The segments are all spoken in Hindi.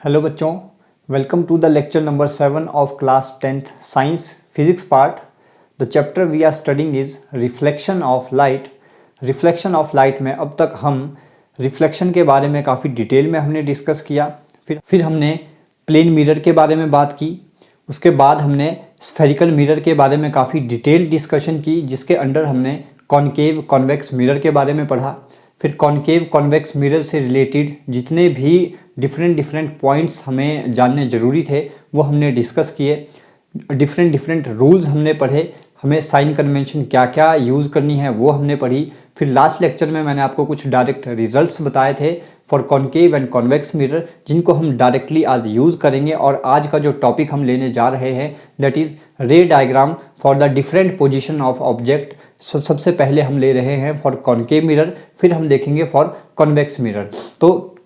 हेलो बच्चों, welcome to the lecture number 7 of class 10th science physics part. The chapter we are studying is reflection of light. Reflection of light में अब तक हम रिफ्लेक्शन के बारे में काफ़ी डिटेल में हमने डिस्कस किया। फिर हमने प्लेन मिरर के बारे में बात की। उसके बाद हमने स्फेरिकल मिरर के बारे में काफ़ी डिटेल डिस्कशन की, जिसके अंडर हमने कॉनकेव कॉन्वेक्स मिरर के बारे में पढ़ा। फिर कॉनकेव कॉन्वेक्स मिरर से रिलेटेड जितने भी डिफरेंट पॉइंट्स हमें जानने ज़रूरी थे वो हमने डिस्कस किए। डिफरेंट रूल्स हमने पढ़े, हमें साइन कन्वेंशन क्या क्या यूज़ करनी है वो हमने पढ़ी। फिर लास्ट लेक्चर में मैंने आपको कुछ डायरेक्ट रिजल्ट्स बताए थे for concave and convex mirror, जिनको हम डायरेक्टली आज यूज़ करेंगे। और आज का जो टॉपिक हम लेने जा रहे हैं दैट इज़ रे diagram for the different position of object. सबसे पहले हम ले रहे हैं फॉर कॉनकेव मिरर, फिर हम देखेंगे फॉर कॉन्वेक्स मिरर। तो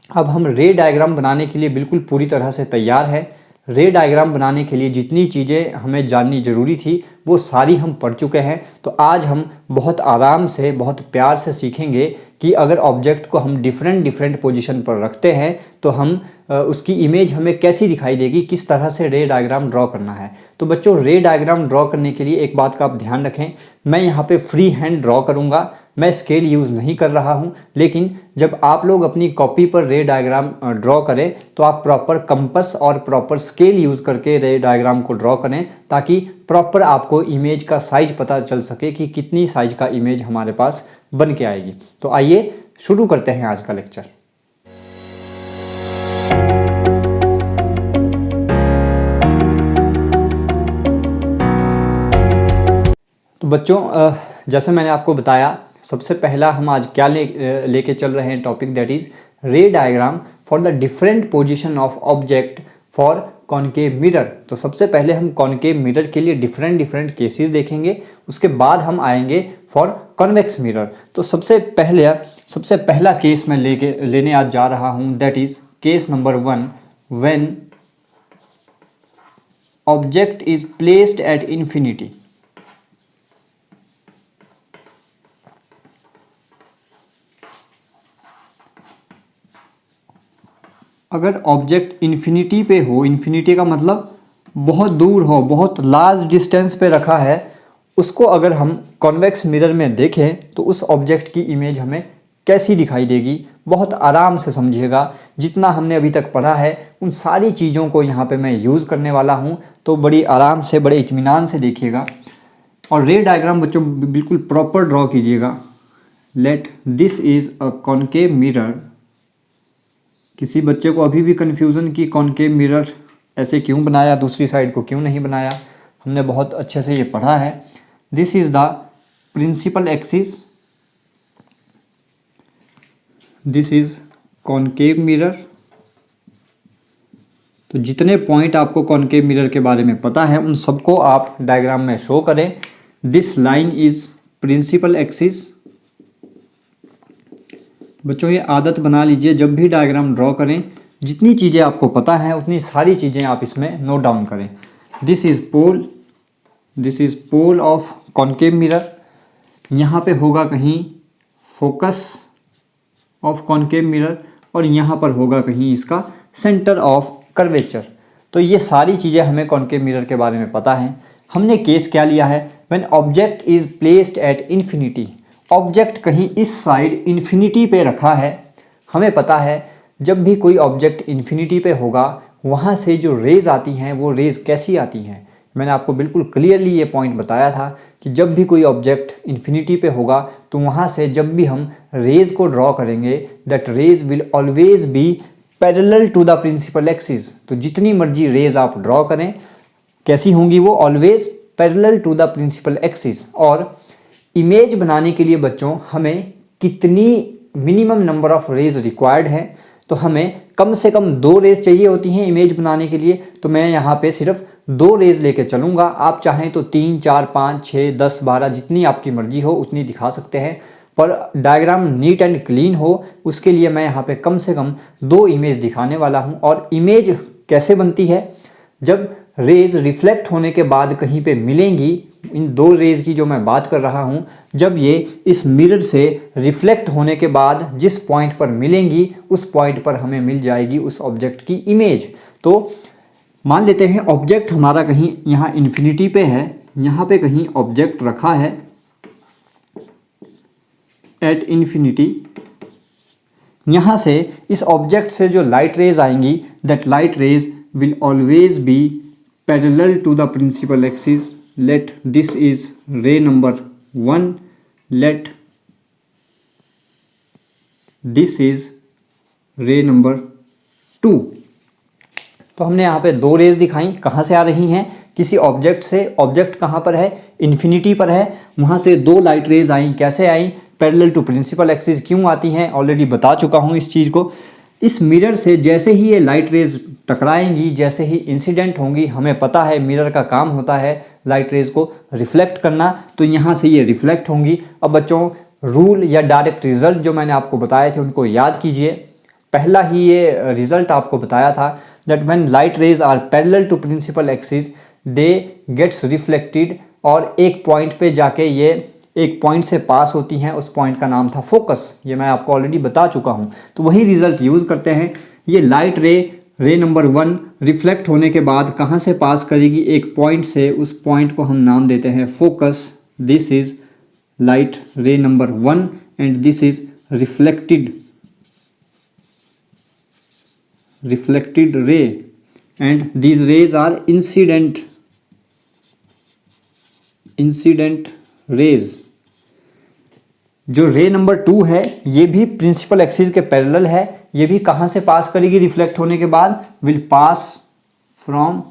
अब हम रे डायग्राम बनाने के लिए बिल्कुल पूरी तरह से तैयार है। रे डायग्राम बनाने के लिए जितनी चीज़ें हमें जाननी ज़रूरी थी वो सारी हम पढ़ चुके हैं। तो आज हम बहुत आराम से, बहुत प्यार से सीखेंगे कि अगर ऑब्जेक्ट को हम डिफरेंट पोजीशन पर रखते हैं तो हम उसकी इमेज हमें कैसी दिखाई देगी, किस तरह से रे डायग्राम ड्रॉ करना है। तो बच्चों, रे डायग्राम ड्रॉ करने के लिए एक बात का आप ध्यान रखें, मैं यहाँ पे फ्री हैंड ड्रॉ करूँगा, मैं स्केल यूज़ नहीं कर रहा हूँ। लेकिन जब आप लोग अपनी कॉपी पर रे डायग्राम ड्रॉ करें तो आप प्रॉपर कंपास और प्रॉपर स्केल यूज़ करके रे डायग्राम को ड्रॉ करें, ताकि प्रॉपर आपको इमेज का साइज पता चल सके कि कितनी साइज का इमेज हमारे पास बन के आएगी। तो आइए शुरू करते हैं आज का लेक्चर। तो बच्चों, जैसे मैंने आपको बताया, सबसे पहला हम आज क्या लेके चल रहे हैं टॉपिक, दैट इज रे diagram for the different position of object for concave mirror. तो सबसे पहले हम कॉनकेव मिरर के लिए डिफरेंट केसेस देखेंगे, उसके बाद हम आएंगे फॉर कॉन्वेक्स मिरर। तो सबसे पहला केस मैं लेने आज जा रहा हूं, that is case number 1, when object is placed at infinity. अगर ऑब्जेक्ट इन्फिनिटी पे हो, इन्फिनिटी का मतलब बहुत दूर हो, बहुत लार्ज डिस्टेंस पे रखा है, उसको अगर हम कॉन्वेक्स मिरर में देखें तो उस ऑब्जेक्ट की इमेज हमें कैसी दिखाई देगी, बहुत आराम से समझिएगा। जितना हमने अभी तक पढ़ा है उन सारी चीज़ों को यहाँ पे मैं यूज़ करने वाला हूँ, तो बड़ी आराम से, बड़े इत्मीनान से देखिएगा। और रे डायग्राम बच्चों बिल्कुल प्रॉपर ड्रॉ कीजिएगा। Late this is a concave mirror. किसी बच्चे को अभी भी कन्फ्यूज़न कि कॉनकेव मिरर ऐसे क्यों बनाया, दूसरी साइड को क्यों नहीं बनाया, हमने बहुत अच्छे से ये पढ़ा है। This is the principal axis, this is concave mirror. तो जितने पॉइंट आपको कॉनकेव मिरर के बारे में पता है उन सबको आप डायग्राम में शो करें। This line is principal axis. बच्चों, ये आदत बना लीजिए, जब भी डायग्राम ड्रॉ करें जितनी चीज़ें आपको पता है उतनी सारी चीज़ें आप इसमें नोट डाउन करें। This is pole of concave mirror. यहाँ पे होगा कहीं फोकस ऑफ कॉनकेव मिरर और यहाँ पर होगा कहीं इसका सेंटर ऑफ कर्वेचर। तो ये सारी चीज़ें हमें कॉनकेव मिरर के बारे में पता है। हमने केस क्या लिया है, when object is placed at infinity. Object कहीं इस साइड इन्फिनिटी पे रखा है। हमें पता है जब भी कोई ऑब्जेक्ट इन्फिनिटी पे होगा वहाँ से जो रेज़ आती हैं वो रेज़ कैसी आती हैं। मैंने आपको बिल्कुल क्लियरली ये पॉइंट बताया था कि जब भी कोई ऑब्जेक्ट इन्फिनिटी पे होगा तो वहाँ से जब भी हम रेज़ को ड्रॉ करेंगे that rays will always be parallel to the principal axis. तो जितनी मर्जी रेज़ आप ड्रॉ करें, कैसी होंगी वो, always parallel to the principal axis. और इमेज बनाने के लिए बच्चों हमें कितनी minimum number of rays required है, तो हमें कम से कम 2 रेज चाहिए होती हैं इमेज बनाने के लिए। तो मैं यहाँ पे सिर्फ 2 रेज लेके चलूँगा। आप चाहें तो 3, 4, 5, 6, 10, 12 जितनी आपकी मर्जी हो उतनी दिखा सकते हैं, पर डायग्राम नीट एंड क्लीन हो उसके लिए मैं यहाँ पे कम से कम 2 इमेज दिखाने वाला हूँ। और इमेज कैसे बनती है, जब रेज रिफ्लेक्ट होने के बाद कहीं पे मिलेंगी, इन दो रेज की जो मैं बात कर रहा हूँ, जब ये इस मिरर से रिफ्लेक्ट होने के बाद जिस पॉइंट पर मिलेंगी उस पॉइंट पर हमें मिल जाएगी उस ऑब्जेक्ट की इमेज। तो मान लेते हैं ऑब्जेक्ट हमारा कहीं यहाँ इन्फिनिटी पे है, यहाँ पे कहीं ऑब्जेक्ट रखा है एट इन्फिनिटी। यहाँ से इस ऑब्जेक्ट से जो लाइट रेज आएंगी, that light rays will always be parallel to the principal axis. Let this is ray number 1, let this is ray number 2। तो हमने यहाँ पे दो रेज दिखाई, कहाँ से आ रही हैं, किसी ऑब्जेक्ट से। ऑब्जेक्ट कहाँ पर है, इन्फिनिटी पर है, वहाँ से दो लाइट रेज आई। कैसे आई, पैरेलल टू प्रिंसिपल एक्सिस। क्यों आती हैं, ऑलरेडी बता चुका हूँ इस चीज़ को। इस मिरर से जैसे ही ये लाइट रेज टकराएंगी, जैसे ही इंसिडेंट होंगी, हमें पता है मिरर का काम होता है लाइट रेज को रिफ्लेक्ट करना, तो यहाँ से ये रिफ्लेक्ट होंगी। अब बच्चों रूल या डायरेक्ट रिजल्ट जो मैंने आपको बताए थे उनको याद कीजिए। पहला ही ये रिजल्ट आपको बताया था that when light rays are parallel to principal axis they gets reflected, और एक पॉइंट पे जाके ये एक पॉइंट से पास होती हैं, उस पॉइंट का नाम था फोकस। ये मैं आपको ऑलरेडी बता चुका हूँ। तो वही रिजल्ट यूज़ करते हैं। ये लाइट रे नंबर 1 रिफ्लेक्ट होने के बाद कहाँ से पास करेगी, एक पॉइंट से। उस पॉइंट को हम नाम देते हैं focus. This is light ray number 1 and this is reflected ray, and these rays are incident rays। जो रे नंबर 2 है ये भी प्रिंसिपल एक्सिस के पैरेलल है। ये भी कहाँ से पास करेगी रिफ्लेक्ट होने के बाद, विल पास फ्रॉम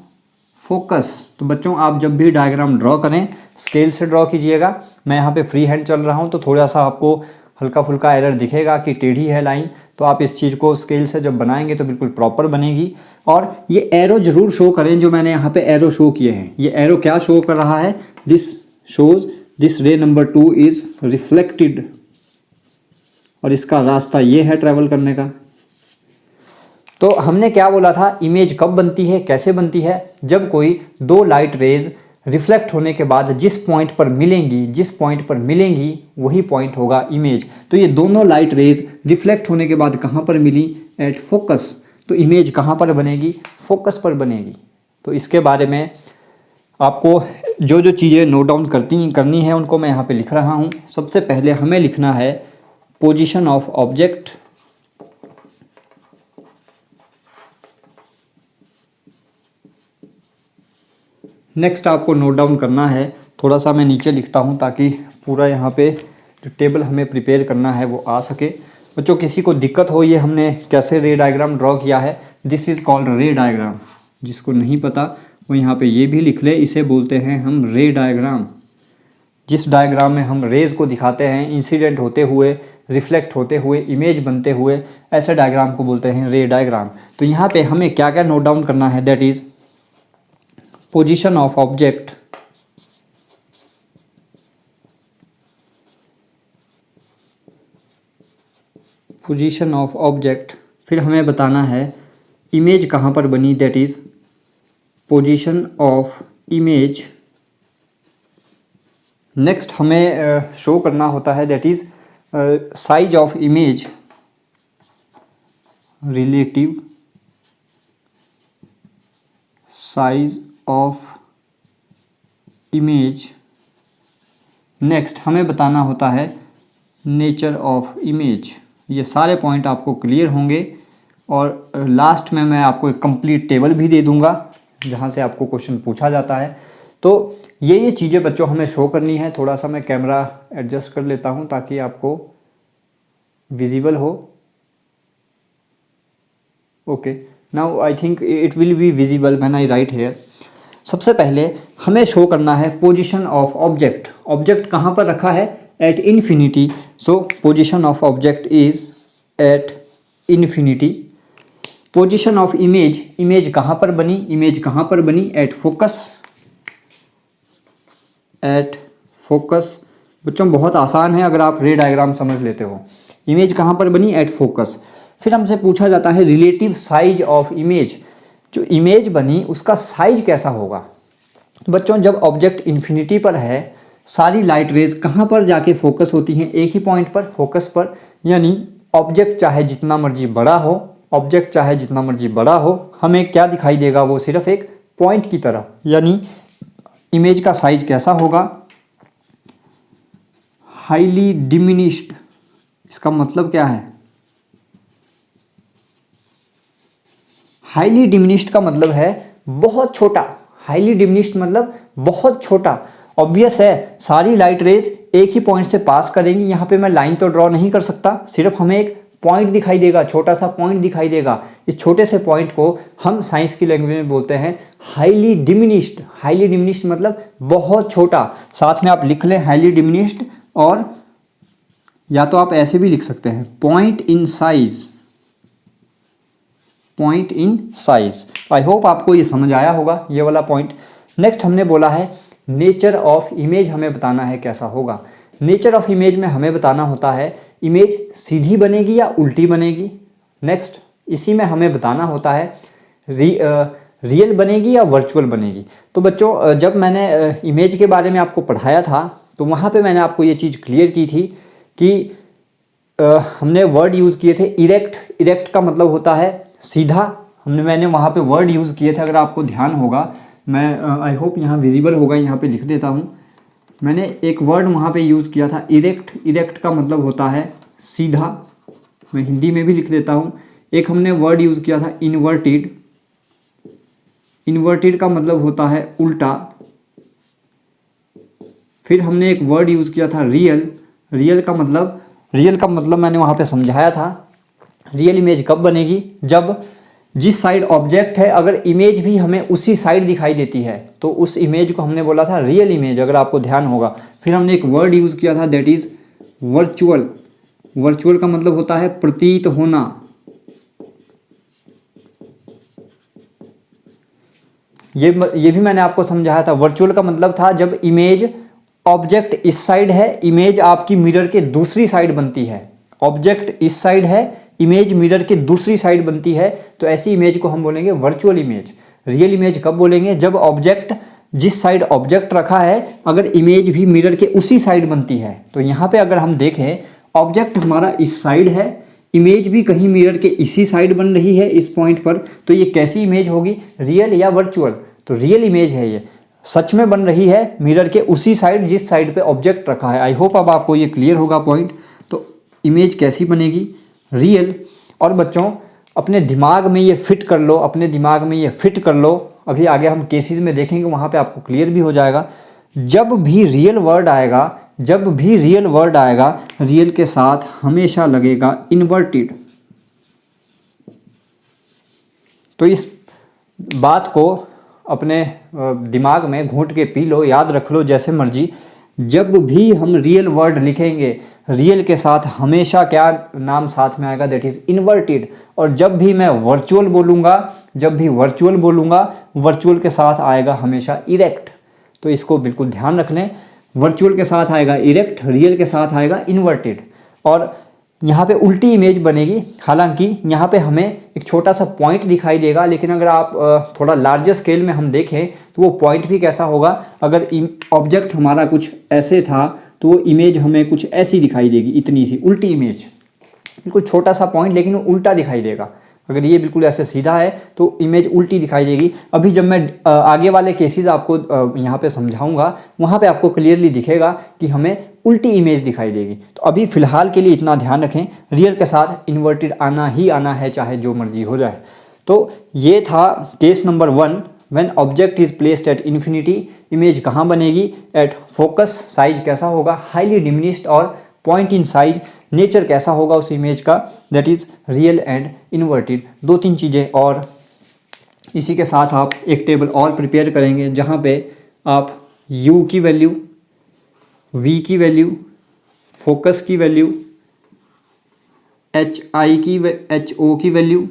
फोकस। तो बच्चों आप जब भी डायग्राम ड्रॉ करें स्केल से ड्रॉ कीजिएगा। मैं यहाँ पे फ्री हैंड चल रहा हूँ तो थोड़ा सा आपको हल्का फुल्का एरर दिखेगा कि टेढ़ी है लाइन, तो आप इस चीज़ को स्केल से जब बनाएंगे तो बिल्कुल प्रॉपर बनेगी। और ये एरो जरूर शो करें, जो मैंने यहाँ पे एरो शो किए हैं। ये एरो क्या शो कर रहा है, दिस शोज दिस रे नंबर 2 इज रिफ्लेक्टेड, और इसका रास्ता ये है ट्रैवल करने का। तो हमने क्या बोला था, इमेज कब बनती है, कैसे बनती है, जब कोई दो लाइट रेज रिफ्लेक्ट होने के बाद जिस पॉइंट पर मिलेंगी वही पॉइंट होगा इमेज। तो ये दोनों लाइट रेज रिफ्लेक्ट होने के बाद कहाँ पर मिली, एट फोकस। तो इमेज कहाँ पर बनेगी, फोकस पर बनेगी। तो इसके बारे में आपको जो जो चीज़ें नोट डाउन करनी है उनको मैं यहाँ पे लिख रहा हूँ। सबसे पहले हमें लिखना है पोजीशन ऑफ ऑब्जेक्ट, नेक्स्ट आपको नोट डाउन करना है, थोड़ा सा मैं नीचे लिखता हूँ ताकि पूरा यहाँ पे जो टेबल हमें प्रिपेयर करना है वो आ सके। बच्चों किसी को दिक्कत हो ये हमने कैसे रे डायग्राम ड्रॉ किया है, दिस इज़ कॉल्ड रे डायग्राम। जिसको नहीं पता वो यहाँ पे ये भी लिख ले, इसे बोलते हैं हम रे डायग्राम। जिस डायग्राम में हम रेज को दिखाते हैं इंसिडेंट होते हुए, रिफ्लेक्ट होते हुए, इमेज बनते हुए, ऐसे डायग्राम को बोलते हैं रे डायग्राम। तो यहाँ पे हमें क्या क्या नोट डाउन करना है, that is position of object, position of object, फिर हमें बताना है इमेज कहाँ पर बनी, that is position of image. Next हमें शो करना होता है that is size of image, relative size of image. Next हमें बताना होता है नेचर ऑफ इमेज। ये सारे पॉइंट आपको क्लियर होंगे और लास्ट में मैं आपको एक कंप्लीट टेबल भी दे दूंगा जहाँ से आपको क्वेश्चन पूछा जाता है। तो ये चीज़ें बच्चों हमें शो करनी है। थोड़ा सा मैं कैमरा एडजस्ट कर लेता हूँ ताकि आपको विजिबल हो। Okay, now I think it will be visible when I write here. सबसे पहले हमें शो करना है पोजीशन ऑफ ऑब्जेक्ट। ऑब्जेक्ट कहाँ पर रखा है, at infinity. So position of object is at infinity. Position of image, image कहाँ पर बनी, इमेज कहाँ पर बनी, एट फोकस, एट फोकस। बच्चों बहुत आसान है अगर आप रे डायग्राम समझ लेते हो। इमेज कहाँ पर बनी, एट फोकस। फिर हमसे पूछा जाता है रिलेटिव साइज ऑफ इमेज। जो इमेज बनी उसका साइज कैसा होगा। तो बच्चों जब ऑब्जेक्ट इन्फिनिटी पर है, सारी लाइट रेज कहाँ पर जाके फोकस होती हैं, एक ही पॉइंट पर, फोकस पर। यानी ऑब्जेक्ट चाहे जितना मर्जी बड़ा हो, ऑब्जेक्ट चाहे जितना मर्जी बड़ा हो, हमें क्या दिखाई देगा, वो सिर्फ एक पॉइंट की तरह। यानी इमेज का साइज कैसा होगा, हाईली डिमिनिश्ड। इसका मतलब क्या है, हाईली डिमिनिश्ड का मतलब है बहुत छोटा। हाईली डिमिनिश्ड मतलब बहुत छोटा। ऑब्वियस है, सारी लाइट रेज एक ही पॉइंट से पास करेंगी। यहाँ पे मैं लाइन तो ड्रॉ नहीं कर सकता, सिर्फ हमें एक पॉइंट दिखाई देगा, छोटा सा पॉइंट दिखाई देगा। इस छोटे से पॉइंट को हम साइंस की लैंग्वेज में बोलते हैं हाईली डिमिनिश्ड। हाईली डिमिनिश्ड मतलब बहुत छोटा। साथ में आप लिख लें हाईली डिमिनिश्ड, और या तो आप ऐसे भी लिख सकते हैं point in size. Point in size. I hope आपको ये समझ आया होगा, ये वाला पॉइंट। नेक्स्ट हमने बोला है नेचर ऑफ इमेज, हमें बताना है कैसा होगा। नेचर ऑफ इमेज में हमें बताना होता है इमेज सीधी बनेगी या उल्टी बनेगी। नेक्स्ट इसी में हमें बताना होता है रियल बनेगी या वर्चुअल बनेगी। तो बच्चों जब मैंने इमेज के बारे में आपको पढ़ाया था तो वहाँ पे मैंने आपको ये चीज़ क्लियर की थी कि हमने वर्ड यूज़ किए थे इरेक्ट। इरेक्ट का मतलब होता है सीधा। मैंने वहाँ पे वर्ड यूज़ किए थे, अगर आपको ध्यान होगा, मैं आई होप यहाँ विजिबल होगा, यहाँ पे लिख देता हूँ। मैंने एक वर्ड वहाँ पे यूज़ किया था इरेक्ट। इरेक्ट का मतलब होता है सीधा, मैं हिंदी में भी लिख देता हूँ। एक हमने वर्ड यूज़ किया था इन्वर्टेड। इन्वर्टेड का मतलब होता है उल्टा। फिर हमने एक वर्ड यूज़ किया था रियल। रियल का मतलब मैंने वहाँ पे समझाया था। रियल इमेज कब बनेगी, जब जिस साइड ऑब्जेक्ट है अगर इमेज भी हमें उसी साइड दिखाई देती है तो उस इमेज को हमने बोला था रियल इमेज, अगर आपको ध्यान होगा। फिर हमने एक वर्ड यूज़ किया था दैट इज़ वर्चुअल। वर्चुअल का मतलब होता है प्रतीत होना। ये भी मैंने आपको समझाया था। वर्चुअल का मतलब था जब इमेज ऑब्जेक्ट इस साइड है, इमेज आपकी मिरर के दूसरी साइड बनती है। ऑब्जेक्ट इस साइड है, इमेज मिरर के दूसरी साइड बनती है, तो ऐसी इमेज को हम बोलेंगे वर्चुअल इमेज। रियल इमेज कब बोलेंगे, जब ऑब्जेक्ट जिस साइड ऑब्जेक्ट रखा है अगर इमेज भी मिरर के उसी साइड बनती है। तो यहाँ पे अगर हम देखें ऑब्जेक्ट हमारा इस साइड है, इमेज भी कहीं मिरर के इसी साइड बन रही है इस पॉइंट पर, तो ये कैसी इमेज होगी, रियल या वर्चुअल। तो रियल इमेज है, ये सच में बन रही है मिरर के उसी साइड जिस साइड पे ऑब्जेक्ट रखा है। आई होप अब आपको ये क्लियर होगा पॉइंट। तो इमेज कैसी बनेगी, रियल। और बच्चों अपने दिमाग में ये फिट कर लो, अपने दिमाग में ये फिट कर लो। अभी आगे हम केसेस में देखेंगे, वहाँ पे आपको क्लियर भी हो जाएगा। जब भी रियल वर्ड आएगा, रियल के साथ हमेशा लगेगा इन्वर्टेड। तो इस बात को अपने दिमाग में घूंट के पी लो, याद रख लो जैसे मर्जी। जब भी हम रियल वर्ड लिखेंगे, रियल के साथ हमेशा क्या नाम साथ में आएगा, दैट इज़ इन्वर्टेड। और जब भी मैं वर्चुअल बोलूँगा, वर्चुअल के साथ आएगा हमेशा इरेक्ट। तो इसको बिल्कुल ध्यान रख लें, वर्चुअल के साथ आएगा इरेक्ट, रियल के साथ आएगा इन्वर्टेड। और यहाँ पे उल्टी इमेज बनेगी। हालांकि यहाँ पे हमें एक छोटा सा पॉइंट दिखाई देगा, लेकिन अगर आप थोड़ा लार्जर स्केल में हम देखें तो वो पॉइंट भी कैसा होगा, अगर ऑब्जेक्ट हमारा कुछ ऐसे था तो वो इमेज हमें कुछ ऐसी दिखाई देगी, इतनी सी उल्टी इमेज। बिल्कुल छोटा सा पॉइंट लेकिन वो उल्टा दिखाई देगा। अगर ये बिल्कुल ऐसे सीधा है तो इमेज उल्टी दिखाई देगी। अभी जब मैं आगे वाले केसेस आपको यहाँ पे समझाऊंगा, वहाँ पे आपको क्लियरली दिखेगा कि हमें उल्टी इमेज दिखाई देगी। तो अभी फ़िलहाल के लिए इतना ध्यान रखें, रियल के साथ इन्वर्टेड आना ही आना है, चाहे जो मर्जी हो जाए। तो ये था case number 1, when object is placed at infinity. Image कहाँ बनेगी, एट फोकस। साइज कैसा होगा, हाईली डिमिनिश्ड और पॉइंट इन साइज। नेचर कैसा होगा उस इमेज का, that is real and inverted. 2-3 चीज़ें और इसी के साथ आप एक टेबल और प्रिपेयर करेंगे जहाँ पे आप u की वैल्यू, v की वैल्यू, फोकस की वैल्यू, ho की वैल्यू,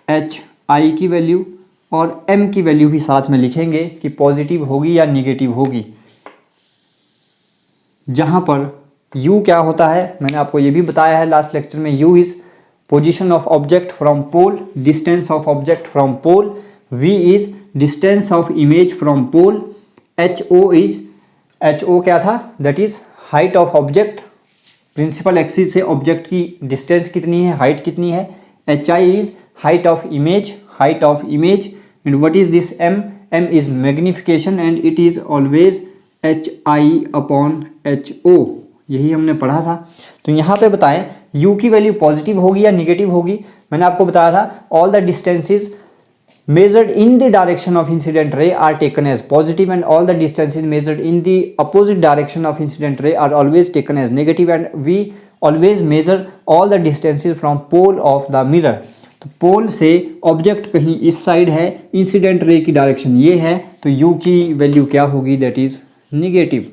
hi की वैल्यू और m की वैल्यू भी साथ में लिखेंगे कि पॉजिटिव होगी या निगेटिव होगी। जहाँ पर u क्या होता है, मैंने आपको ये भी बताया है लास्ट लेक्चर में, u is position of object from pole, distance of object from pole, v is distance of image from pole, ho क्या था, that is height of object, principal axis से ऑब्जेक्ट की डिस्टेंस कितनी है, हाइट कितनी है, hi is height of image and what is this m is magnification and it is always hi upon ho, यही हमने पढ़ा था। तो यहाँ पे बताएं u की वैल्यू पॉजिटिव होगी या निगेटिव होगी। मैंने आपको बताया था all the distances measured in the direction of incident ray are taken as positive and all the distances measured in the opposite direction of incident ray are always taken as negative and we always measure all the distances from pole of the mirror। तो पोल से ऑब्जेक्ट कहीं इस साइड है, इंसिडेंट रे की डायरेक्शन ये है, तो u की वैल्यू क्या होगी, that is negative.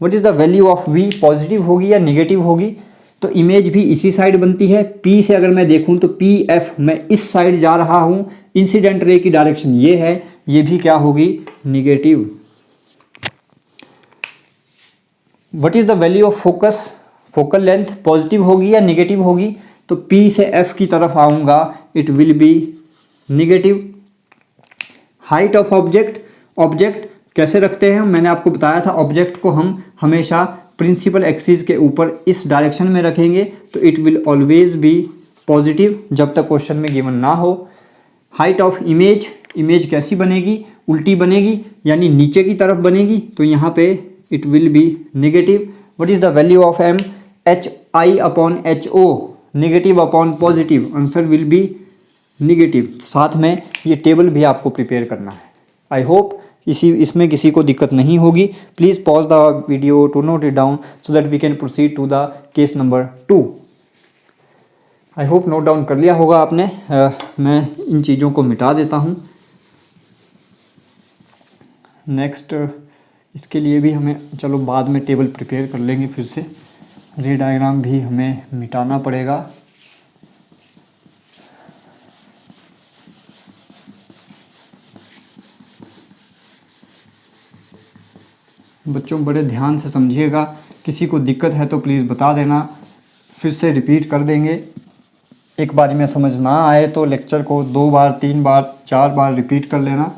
What is the value of v, positive होगी या निगेटिव होगी। तो इमेज भी इसी साइड बनती है, p से अगर मैं देखूं तो pf मैं इस साइड जा रहा हूं, इंसिडेंट रे की डायरेक्शन ये है, ये भी क्या होगी, negative. What is the value of focus, focal length positive होगी या निगेटिव होगी। तो p से f की तरफ आऊंगा, it will be negative. Height of object, object कैसे रखते हैं, मैंने आपको बताया था ऑब्जेक्ट को हम हमेशा प्रिंसिपल एक्सिस के ऊपर इस डायरेक्शन में रखेंगे, तो it will always be positive जब तक क्वेश्चन में गिवन ना हो। हाइट ऑफ इमेज, इमेज कैसी बनेगी, उल्टी बनेगी यानी नीचे की तरफ बनेगी, तो यहाँ पे it will be negative. What is the value of m, hi upon ho, negative upon positive, answer will be negative. साथ में ये टेबल भी आपको प्रिपेयर करना है। आई होप इसमें किसी को दिक्कत नहीं होगी। Please pause the video to note it down so that we can proceed to the case number 2। I hope note down कर लिया होगा आपने। मैं इन चीज़ों को मिटा देता हूँ। नेक्स्ट इसके लिए भी हमें चलो बाद में टेबल प्रिपेयर कर लेंगे, फिर से रे डायग्राम भी हमें मिटाना पड़ेगा। बच्चों बड़े ध्यान से समझिएगा, किसी को दिक्कत है तो प्लीज़ बता देना, फिर से रिपीट कर देंगे। एक बारी में समझ ना आए तो लेक्चर को 2 बार 3 बार 4 बार रिपीट कर लेना,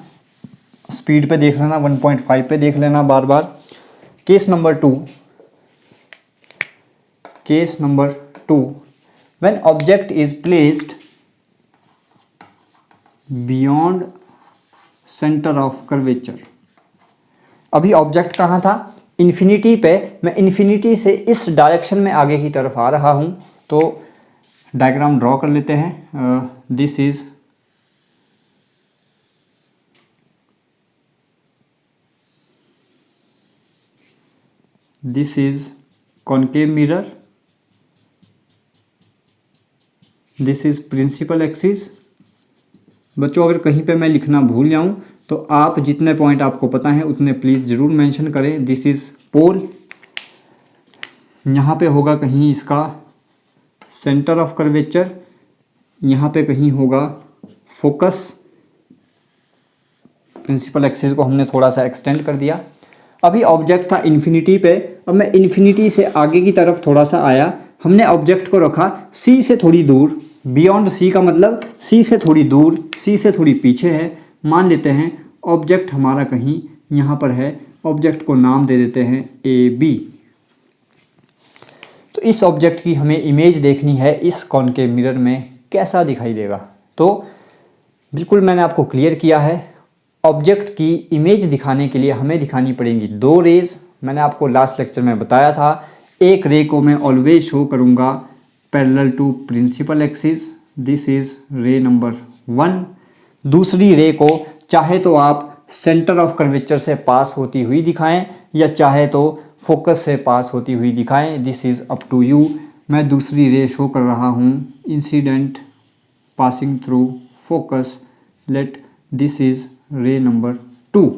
स्पीड पे देख लेना, 1.5 पे देख लेना बार बार। Case number 2, case number 2, when object is placed beyond centre of curvature. अभी ऑब्जेक्ट कहाँ था, इन्फिनिटी पे, मैं इन्फिनिटी से इस डायरेक्शन में आगे की तरफ आ रहा हूँ। तो डायग्राम ड्रॉ कर लेते हैं। This is concave mirror, this is principal axis. बच्चों अगर कहीं पे मैं लिखना भूल जाऊँ तो आप जितने पॉइंट आपको पता है उतने प्लीज़ ज़रूर मेंशन करें। दिस इज़ पोल, यहाँ पे होगा कहीं इसका सेंटर ऑफ कर्वेचर, यहाँ पे कहीं होगा फोकस। प्रिंसिपल एक्सिस को हमने थोड़ा सा एक्सटेंड कर दिया। अभी ऑब्जेक्ट था इन्फिनिटी पे, अब मैं इन्फिनिटी से आगे की तरफ थोड़ा सा आया, हमने ऑब्जेक्ट को रखा सी से थोड़ी दूर। बियॉन्ड सी का मतलब सी से थोड़ी दूर, सी से थोड़ी पीछे है। मान लेते हैं ऑब्जेक्ट हमारा कहीं यहाँ पर है, ऑब्जेक्ट को नाम दे देते हैं ए बी। तो इस ऑब्जेक्ट की हमें इमेज देखनी है इस कॉनकेव मिरर में, कैसा दिखाई देगा। तो बिल्कुल मैंने आपको क्लियर किया है, ऑब्जेक्ट की इमेज दिखाने के लिए हमें दिखानी पड़ेंगी 2 रेज। मैंने आपको लास्ट लेक्चर में बताया था, एक रे को मैं ऑलवेज शो करूँगा parallel to principal axis, this is ray number 1। दूसरी रे को चाहे तो आप सेंटर ऑफ कर्वेचर से पास होती हुई दिखाएं या चाहे तो फोकस से पास होती हुई दिखाएं, this is up to you. मैं दूसरी रे शो कर रहा हूं, incident passing through focus, let this is ray number 2।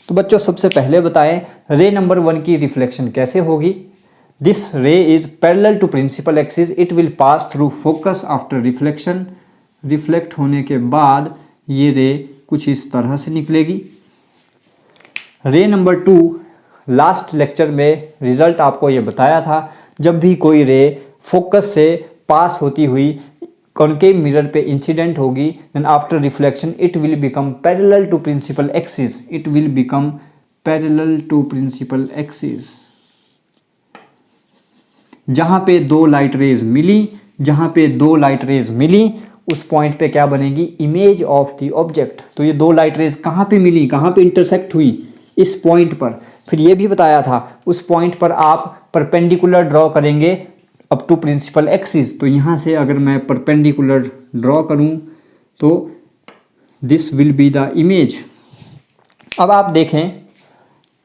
तो बच्चों सबसे पहले बताएं रे नंबर 1 की रिफ्लेक्शन कैसे होगी। This ray is parallel to principal axis, it will pass through focus after reflection. Reflect होने के बाद ये रे कुछ इस तरह से निकलेगी। रे नंबर 2, लास्ट लेक्चर में रिजल्ट आपको ये बताया था, जब भी कोई रे फोकस से पास होती हुई कॉनकेव मिरर पे इंसिडेंट होगी, then after reflection it will become parallel to principal axis, it will become parallel to principal axis. जहां पे दो लाइट रेज मिली, जहां पे दो लाइट रेज मिली उस पॉइंट पे क्या बनेगी, इमेज ऑफ द ऑब्जेक्ट। तो ये दो लाइट रेज कहां पे मिली, कहां पे इंटरसेक्ट हुई, इस पॉइंट पर। फिर ये भी बताया था उस पॉइंट पर आप परपेंडिकुलर ड्रॉ करेंगे अप टू प्रिंसिपल एक्सिस। तो यहां से अगर मैं परपेंडिकुलर ड्रॉ करूं तो this will be the image. अब आप देखें,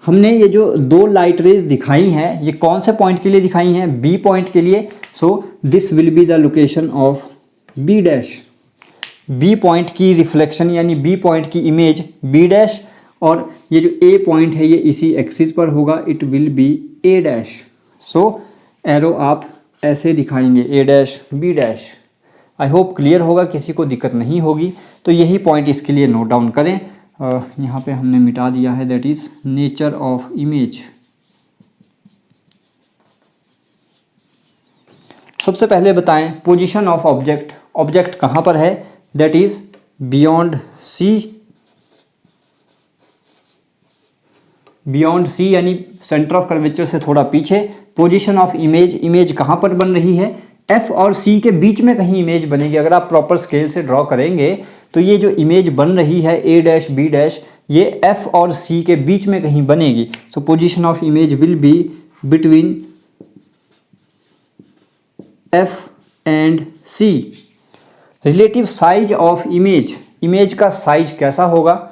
हमने ये जो दो लाइट रेज दिखाई हैं ये कौन से पॉइंट के लिए दिखाई हैं, बी पॉइंट के लिए। So this will be the location of B dash. B point की रिफ्लेक्शन यानी बी पॉइंट की इमेज बी डैश, और ये जो ए पॉइंट है ये इसी एक्सिस पर होगा, it will be A dash. So arrow आप ऐसे दिखाएंगे, A dash B dash. I hope clear होगा, किसी को दिक्कत नहीं होगी। तो यही पॉइंट इसके लिए नोट डाउन करें। यहाँ पे हमने मिटा दिया है, that is nature of image. सबसे पहले बताएं पोजीशन ऑफ ऑब्जेक्ट, ऑब्जेक्ट कहाँ पर है, that is beyond C. Beyond C यानी सेंटर ऑफ कर्वेचर से थोड़ा पीछे। पोजीशन ऑफ इमेज, इमेज कहाँ पर बन रही है, एफ और सी के बीच में कहीं इमेज बनेगी। अगर आप प्रॉपर स्केल से ड्रॉ करेंगे तो ये जो इमेज बन रही है ए डैश बी डैश, ये एफ और सी के बीच में कहीं बनेगी। So position of image will be between F and C. Relative size of image, image का साइज कैसा होगा,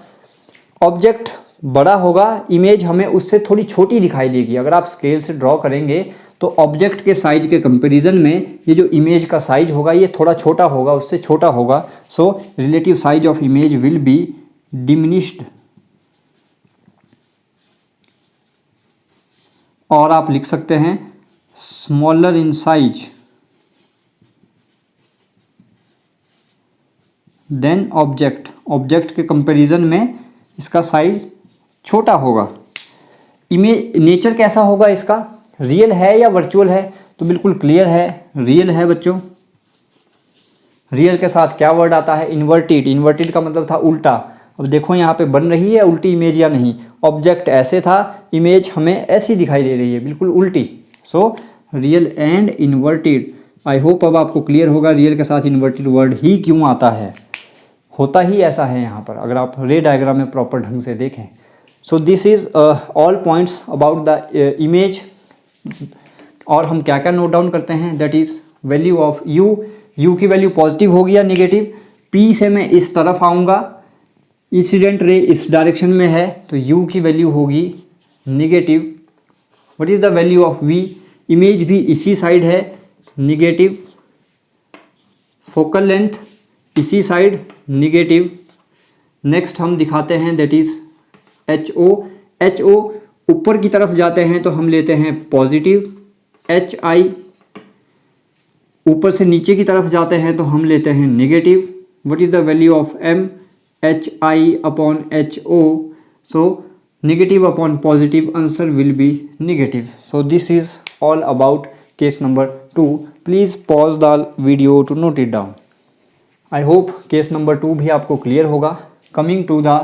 ऑब्जेक्ट बड़ा होगा, इमेज हमें उससे थोड़ी छोटी दिखाई देगी। अगर आप स्केल से ड्रॉ करेंगे तो ऑब्जेक्ट के साइज के कंपैरिजन में ये जो इमेज का साइज होगा ये थोड़ा छोटा होगा, उससे छोटा होगा। So relative size of image will be diminished. और आप लिख सकते हैं smaller in size than object, object के कंपैरिजन में इसका साइज छोटा होगा। इमेज नेचर कैसा होगा इसका, रियल है या वर्चुअल है, तो बिल्कुल क्लियर है, रियल है बच्चों। रियल के साथ क्या वर्ड आता है, इन्वर्टेड। इन्वर्टेड का मतलब था उल्टा। अब देखो यहाँ पे बन रही है उल्टी इमेज या नहीं, ऑब्जेक्ट ऐसे था, इमेज हमें ऐसी दिखाई दे रही है, बिल्कुल उल्टी। So real and inverted. I hope अब आपको क्लियर होगा रियल के साथ इन्वर्टेड वर्ड ही क्यों आता है, होता ही ऐसा है यहाँ पर, अगर आप रे डायग्राम में प्रॉपर ढंग से देखें। सो this is all points about the image. और हम क्या क्या नोट डाउन करते हैं, that is value of you, you की वैल्यू पॉजिटिव होगी या नेगेटिव। पी से मैं इस तरफ आऊँगा, इंसिडेंट रे इस डायरेक्शन में है तो यू की वैल्यू होगी negative. What is the value of v, image भी इसी साइड है, नेगेटिव। फोकल लेंथ इसी साइड, नेगेटिव। नेक्स्ट हम दिखाते हैं that is h O. H o ऊपर की तरफ जाते हैं तो हम लेते हैं पॉजिटिव। एच आई ऊपर से नीचे की तरफ जाते हैं तो हम लेते हैं negative. What is the value of m, h i upon h o. So negative upon positive, answer will be negative. So this is all about case number 2। Please pause the video to note it down. I hope case number 2 भी आपको क्लियर होगा। Coming to the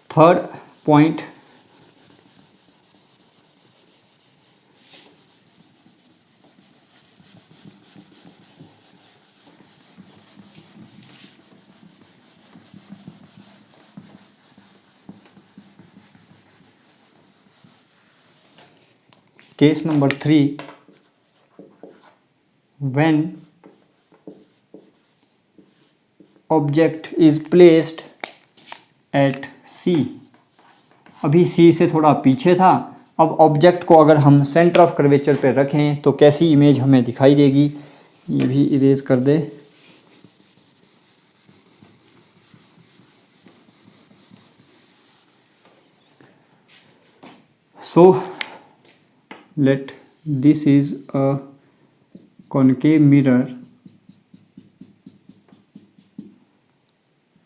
third point, case number 3, when object is placed at C। अभी C से थोड़ा पीछे था, अब ऑब्जेक्ट को अगर हम सेंटर ऑफ कर्वेचर पे रखें तो कैसी इमेज हमें दिखाई देगी, ये भी इरेज कर दे। So let this is a concave mirror,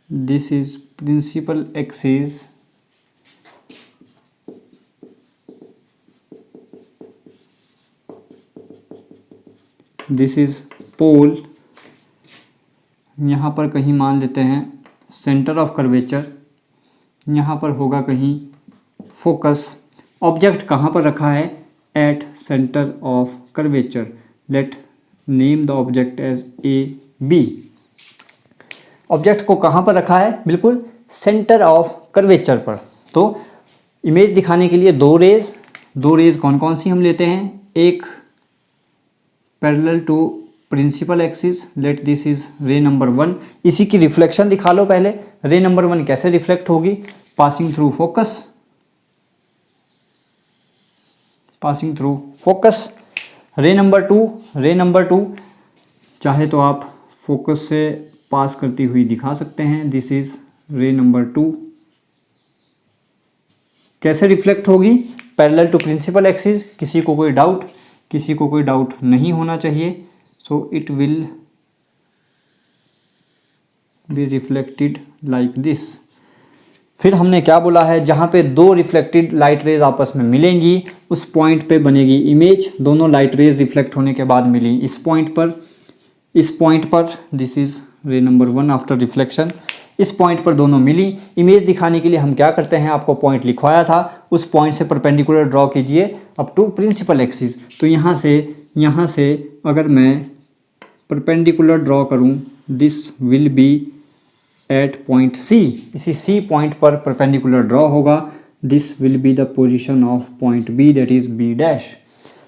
this is principal axis, this is पोल, यहाँ पर कहीं मान लेते हैं सेंटर ऑफ कर्वेचर, यहाँ पर होगा कहीं फोकस। ऑब्जेक्ट कहाँ पर रखा है? At centre of curvature. Let name the object as A B. Object को कहाँ पर रखा है? बिल्कुल सेंटर ऑफ कर्वेचर पर। तो इमेज दिखाने के लिए दो रेज कौन कौन सी हम लेते हैं? एक parallel to principal axis, let this is ray number 1। इसी की रिफ्लेक्शन दिखा लो पहले। रे नंबर 1 कैसे रिफ्लेक्ट होगी? Passing through focus. रे नंबर 2 चाहे तो आप फोकस से पास करती हुई दिखा सकते हैं। This is ray number 2। कैसे रिफ्लेक्ट होगी? Parallel to principal axis. किसी को कोई डाउट नहीं होना चाहिए। So it will be reflected like this. फिर हमने क्या बोला है? जहाँ पे दो रिफ्लेक्टेड लाइट रेज आपस में मिलेंगी उस पॉइंट पे बनेगी इमेज। दोनों लाइट रेज रिफ्लेक्ट होने के बाद मिली इस पॉइंट पर this is ray number 1 after reflection. इस पॉइंट पर दोनों मिली। इमेज दिखाने के लिए हम क्या करते हैं? आपको पॉइंट लिखवाया था, उस पॉइंट से परपेंडिकुलर ड्रॉ कीजिए अप टू प्रिंसिपल एक्सिस। तो यहाँ से अगर मैं परपेंडिकुलर ड्रॉ करूँ, this will be at point C. इसी सी पॉइंट पर परपेंडिकुलर ड्रॉ होगा। This will be the position of point B, that is B dash.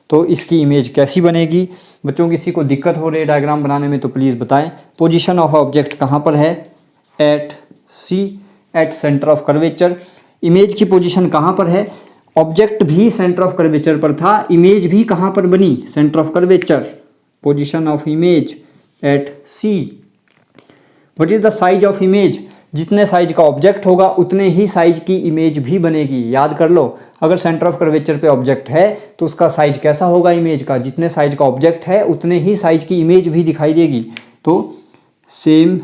तो इसकी इमेज कैसी बनेगी? बच्चों किसी को दिक्कत हो रही है डायग्राम बनाने में तो प्लीज़ बताएं। पोजीशन ऑफ ऑब्जेक्ट कहाँ पर है? At C, at centre of curvature. Image की पोजीशन कहाँ पर है? ऑब्जेक्ट भी सेंटर ऑफ कर्वेचर पर था, इमेज भी कहाँ पर बनी? Centre of curvature. Position of image at C. What is the size of image? जितने साइज का ऑब्जेक्ट होगा उतने ही साइज की इमेज भी बनेगी। याद कर लो, अगर सेंटर ऑफ कर्वेचर पे ऑब्जेक्ट है तो उसका साइज कैसा होगा इमेज का? जितने साइज का ऑब्जेक्ट है उतने ही साइज की इमेज भी दिखाई देगी। तो same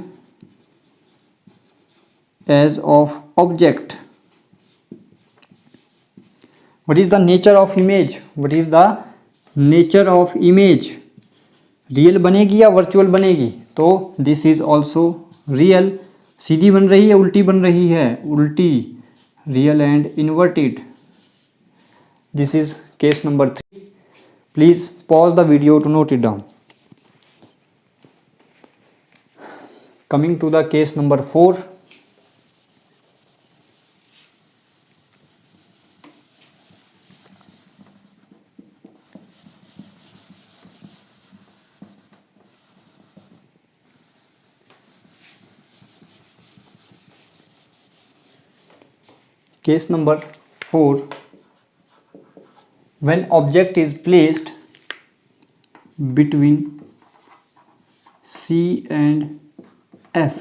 as of object. What is the nature of image? What is the nature of image? Real बनेगी या वर्चुअल बनेगी? तो दिस इज ऑल्सो रियल। सीधी बन रही है, उल्टी बन रही है? उल्टी। Real and inverted. This is case number 3। Please pause the video to note it down. Coming to the case number 4। Case number 4. When object is placed between C and F,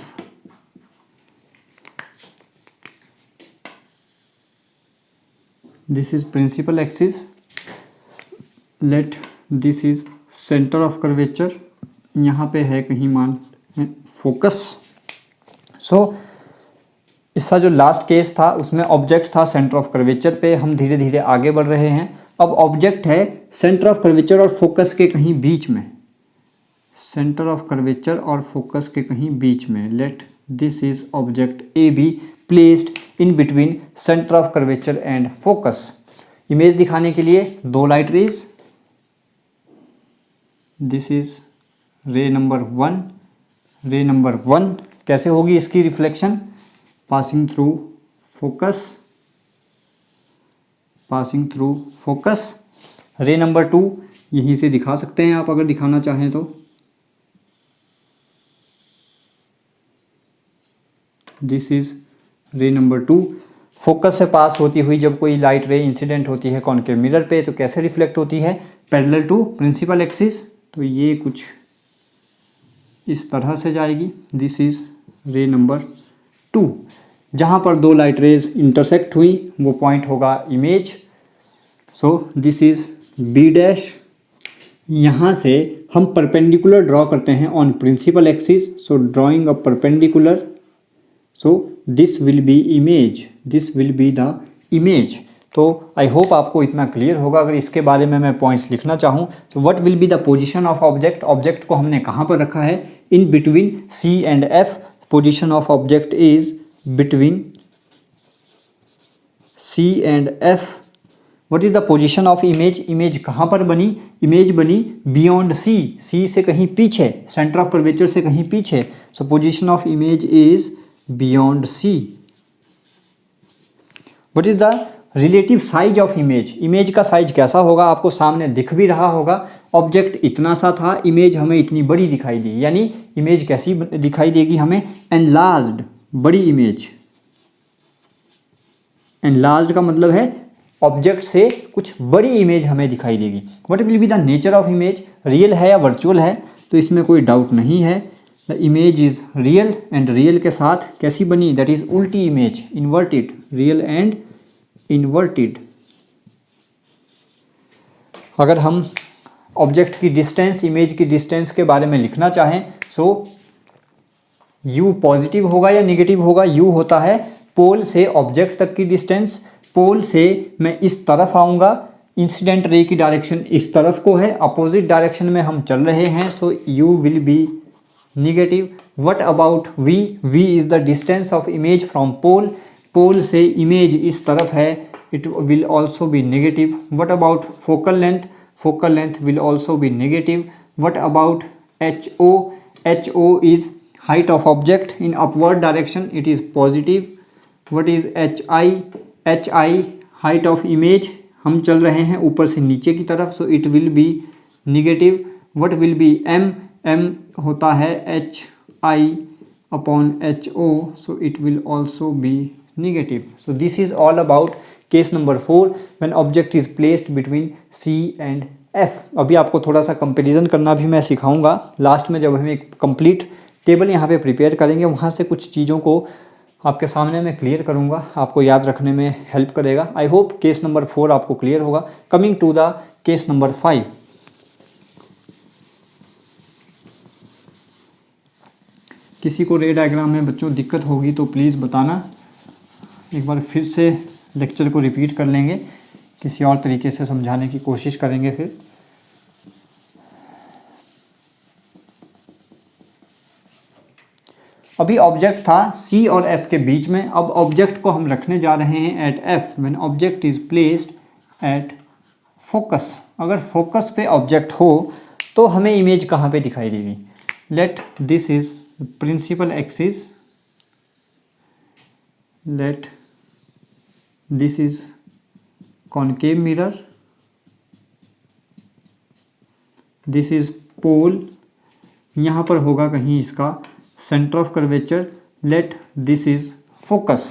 this is principal axis. Let this is center of curvature. यहाँ पे है कहीं मान फोकस। सो इसका जो लास्ट केस था उसमें ऑब्जेक्ट था सेंटर ऑफ कर्वेचर पे। हम धीरे धीरे आगे बढ़ रहे हैं। अब ऑब्जेक्ट है सेंटर ऑफ कर्वेचर और फोकस के कहीं बीच में। सेंटर ऑफ कर्वेचर और फोकस के कहीं बीच में। Let this is object A be placed in between centre of curvature and focus. Image दिखाने के लिए दो light rays. This is ray number 1। रे नंबर 1 कैसे होगी इसकी रिफ्लेक्शन? Passing through focus. रे नंबर 2 यहीं से दिखा सकते हैं आप अगर दिखाना चाहें तो। This is ray number 2। Focus से पास होती हुई जब कोई लाइट रे इंसिडेंट होती है कॉनकेव मिरर पे तो कैसे रिफ्लेक्ट होती है? Parallel to principal axis. तो ये कुछ इस तरह से जाएगी। This is ray number 2। जहाँ पर दो लाइट रेज इंटरसेक्ट हुई वो पॉइंट होगा image. So this is B dash. यहाँ से हम परपेंडिकुलर ड्रॉ करते हैं on principal axis. So drawing a perpendicular, so this will be image, this will be the image. तो आई होप आपको इतना क्लियर होगा। अगर इसके बारे में मैं पॉइंट्स लिखना चाहूँ तो what will be the position of object, object को हमने कहाँ पर रखा है, in between C and F, position of object is between C and F। What is the position of image, image कहाँ पर बनी, इमेज बनी बियॉन्ड C, C से कहीं पीछे, सेंटर ऑफ कर्वेचर से कहीं पीछे, सो position of image is beyond C। What is the relative size of image, image का साइज कैसा होगा, आपको सामने दिख भी रहा होगा। ऑब्जेक्ट इतना सा था, इमेज हमें इतनी बड़ी दिखाई दी, यानी इमेज कैसी दिखाई देगी हमें, एनलार्ज्ड, बड़ी इमेज। एनलार्ज्ड का मतलब है ऑब्जेक्ट से कुछ बड़ी इमेज हमें दिखाई देगी। What will be the nature of image, real है या वर्चुअल है, तो इसमें कोई डाउट नहीं है। The image is real and real के साथ कैसी बनी, दैट इज उल्टी image, inverted, real and inverted. अगर हम ऑब्जेक्ट की डिस्टेंस, इमेज की डिस्टेंस के बारे में लिखना चाहें, सो u पॉजिटिव होगा या निगेटिव होगा, u होता है पोल से ऑब्जेक्ट तक की डिस्टेंस, पोल से मैं इस तरफ आऊँगा, इंसिडेंट रे की डायरेक्शन इस तरफ को है, अपोजिट डायरेक्शन में हम चल रहे हैं, so u will be negative. What about v, v is the distance of image from pole, pole से इमेज इस तरफ है, it will also be negative. What about focal length, focal length will also be negative. What about HO, HO is height of object in upward direction, it is positive. What is HI, HI height of image, हम चल रहे हैं ऊपर से नीचे की तरफ, सो it will be negative. What will B M, M होता है HI upon HO, so it will also B negative. So this is all about case number 4 when object is placed between C and F. अभी आपको थोड़ा सा कंपैरिजन करना भी मैं सिखाऊंगा लास्ट में, जब हम एक कंप्लीट टेबल यहाँ पे प्रिपेयर करेंगे, वहाँ से कुछ चीज़ों को आपके सामने मैं क्लियर करूँगा, आपको याद रखने में हेल्प करेगा। आई होप केस नंबर 4 आपको क्लियर होगा। Coming to the case number 5, किसी को रे डायग्राम में बच्चों दिक्कत होगी तो प्लीज़ बताना, एक बार फिर से लेक्चर को रिपीट कर लेंगे, किसी और तरीके से समझाने की कोशिश करेंगे। फिर अभी ऑब्जेक्ट था C और F के बीच में, अब ऑब्जेक्ट को हम रखने जा रहे हैं at F when object is placed at focus. अगर फोकस पे ऑब्जेक्ट हो तो हमें इमेज कहाँ पे दिखाई देगी, let this is principal axis, let this is concave mirror, this is pole, यहाँ पर होगा कहीं इसका centre of curvature, let this is focus.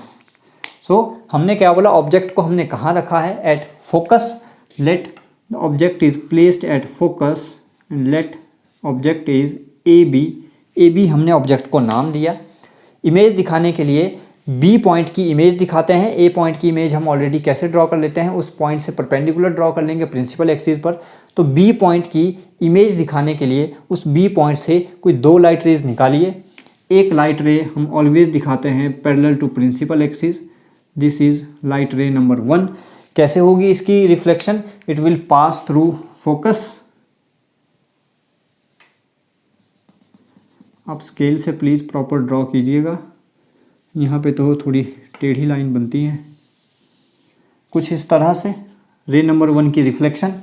So हमने क्या बोला, ऑब्जेक्ट को हमने कहाँ रखा है, at focus, let the object is placed at focus and let object is AB, AB हमने ऑब्जेक्ट को नाम दिया। इमेज दिखाने के लिए B पॉइंट की इमेज दिखाते हैं, A पॉइंट की इमेज हम ऑलरेडी कैसे ड्रॉ कर लेते हैं, उस पॉइंट से परपेंडिकुलर ड्रॉ कर लेंगे प्रिंसिपल एक्सिस पर। तो B पॉइंट की इमेज दिखाने के लिए उस B पॉइंट से कोई 2 लाइट रेज निकालिए। एक लाइट रे हम ऑलवेज दिखाते हैं parallel to principal axis, this is light ray number 1। कैसे होगी इसकी reflection, it will pass through focus. आप स्केल से प्लीज़ प्रॉपर ड्रॉ कीजिएगा, यहाँ पे तो थोड़ी टेढ़ी लाइन बनती है, कुछ इस तरह से रे नंबर 1 की रिफ्लेक्शन।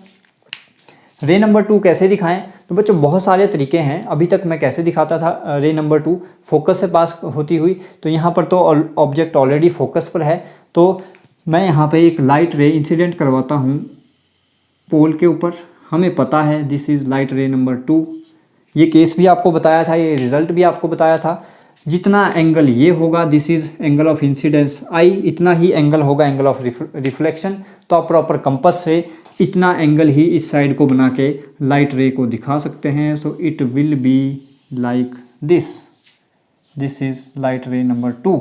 रे नंबर 2 कैसे दिखाएं, तो बच्चों बहुत सारे तरीके हैं। अभी तक मैं कैसे दिखाता था रे नंबर 2, फोकस से पास होती हुई, तो यहाँ पर तो ऑब्जेक्ट ऑलरेडी फोकस पर है, तो मैं यहाँ पे एक लाइट रे इंसिडेंट करवाता हूँ पोल के ऊपर, हमें पता है this is light ray number 2। ये केस भी आपको बताया था, ये रिजल्ट भी आपको बताया था। जितना एंगल ये होगा, this is angle of incidence I, इतना ही एंगल होगा एंगल ऑफ रिफ्लेक्शन। तो आप प्रॉपर कंपास से इतना एंगल ही इस साइड को बना के लाइट रे को दिखा सकते हैं। सो it will be like this, this is light ray number 2।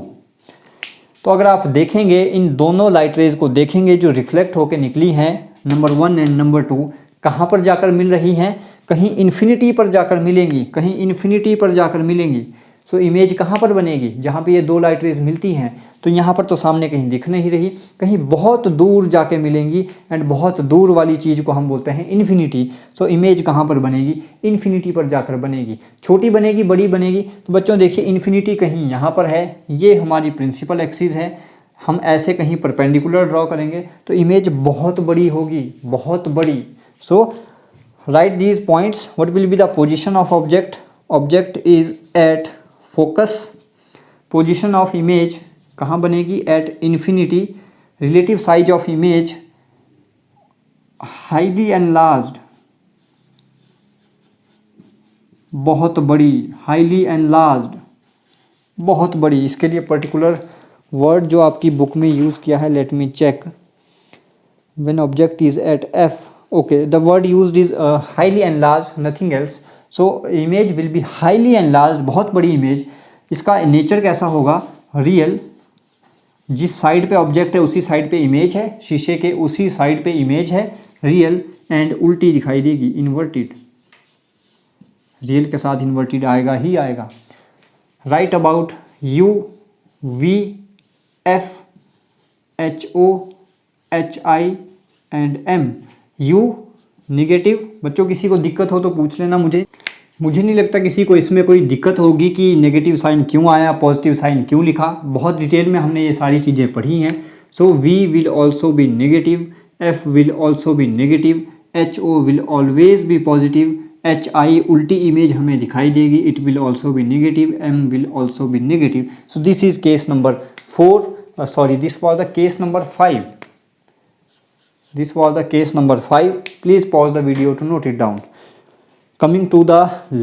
तो अगर आप देखेंगे इन दोनों लाइट रेज को देखेंगे जो रिफ्लेक्ट होकर निकली हैं, नंबर 1 एंड नंबर 2 कहाँ पर जाकर मिल रही हैं, कहीं इन्फिनिटी पर जाकर मिलेंगी, कहीं इन्फिनिटी पर जाकर मिलेंगी। सो इमेज कहाँ पर बनेगी, जहाँ पे ये दो लाइट रेज मिलती हैं। तो यहाँ पर तो सामने कहीं दिख नहीं रही, कहीं बहुत दूर जाके मिलेंगी एंड बहुत दूर वाली चीज़ को हम बोलते हैं इन्फिनिटी। सो इमेज कहाँ पर बनेगी, इन्फिनिटी पर जाकर बनेगी। छोटी बनेगी बड़ी बनेगी, तो बच्चों देखिए इन्फिनिटी कहीं यहाँ पर है, ये हमारी प्रिंसिपल एक्सिस है, हम ऐसे कहीं परपेंडिकुलर ड्रॉ करेंगे तो इमेज बहुत बड़ी होगी, बहुत बड़ी। So write these points, what will be the position of object, object is at focus, position of image कहाँ बनेगी, at infinity, relative size of image highly enlarged, बहुत बड़ी, हाईली एनलार्ज्ड, बहुत बड़ी। इसके लिए पर्टिकुलर वर्ड जो आपकी बुक में यूज़ किया है, let me check, when object is at F, okay, the word used is highly enlarged, nothing else. So image will be highly enlarged, बहुत बड़ी इमेज। इसका नेचर कैसा होगा, रियल, जिस साइड पे ऑब्जेक्ट है उसी साइड पे इमेज है, शीशे के उसी साइड पे इमेज है, रियल, एंड उल्टी दिखाई देगी, इन्वर्टेड, रियल के साथ इन्वर्टेड आएगा ही आएगा। Write about U, V, F, H O, H I and M. U negative, बच्चों किसी को दिक्कत हो तो पूछ लेना मुझे नहीं लगता किसी को इसमें कोई दिक्कत होगी कि नेगेटिव साइन क्यों आया, पॉजिटिव साइन क्यों लिखा, बहुत डिटेल में हमने ये सारी चीज़ें पढ़ी हैं। So V will also be negative, F will also be negative, H O will always be positive, H I उल्टी इमेज हमें दिखाई देगी, it will also be negative, M will also be negative. So this is case number 4, this was the case number 5. This was the case number 5. Please pause the video to note it down. Coming to the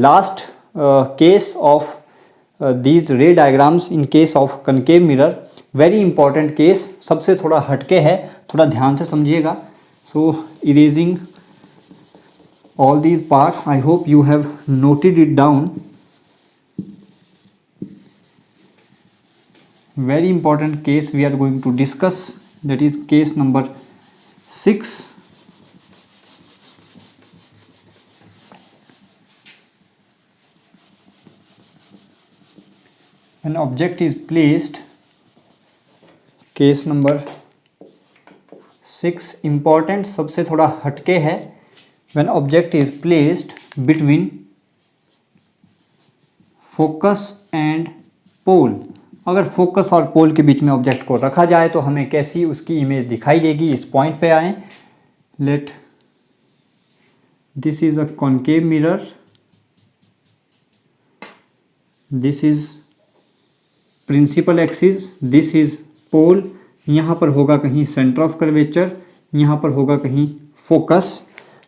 last case of these ray diagrams in case of concave mirror. Very important case, सबसे थोड़ा हटके है, थोड़ा ध्यान से समझिएगा. So erasing all these parts, I hope you have noted it down. Very important case we are going to discuss, that is case number 6. An object is placed, case number 6 important, सबसे थोड़ा हटके है. When object is placed between focus and pole, अगर फोकस और पोल के बीच में ऑब्जेक्ट को रखा जाए तो हमें कैसी उसकी इमेज दिखाई देगी. इस पॉइंट पे आए. Let this is a concave mirror, this is principal axis, this is pole. यहाँ पर होगा कहीं सेंटर ऑफ कर्वेचर, यहाँ पर होगा कहीं फोकस.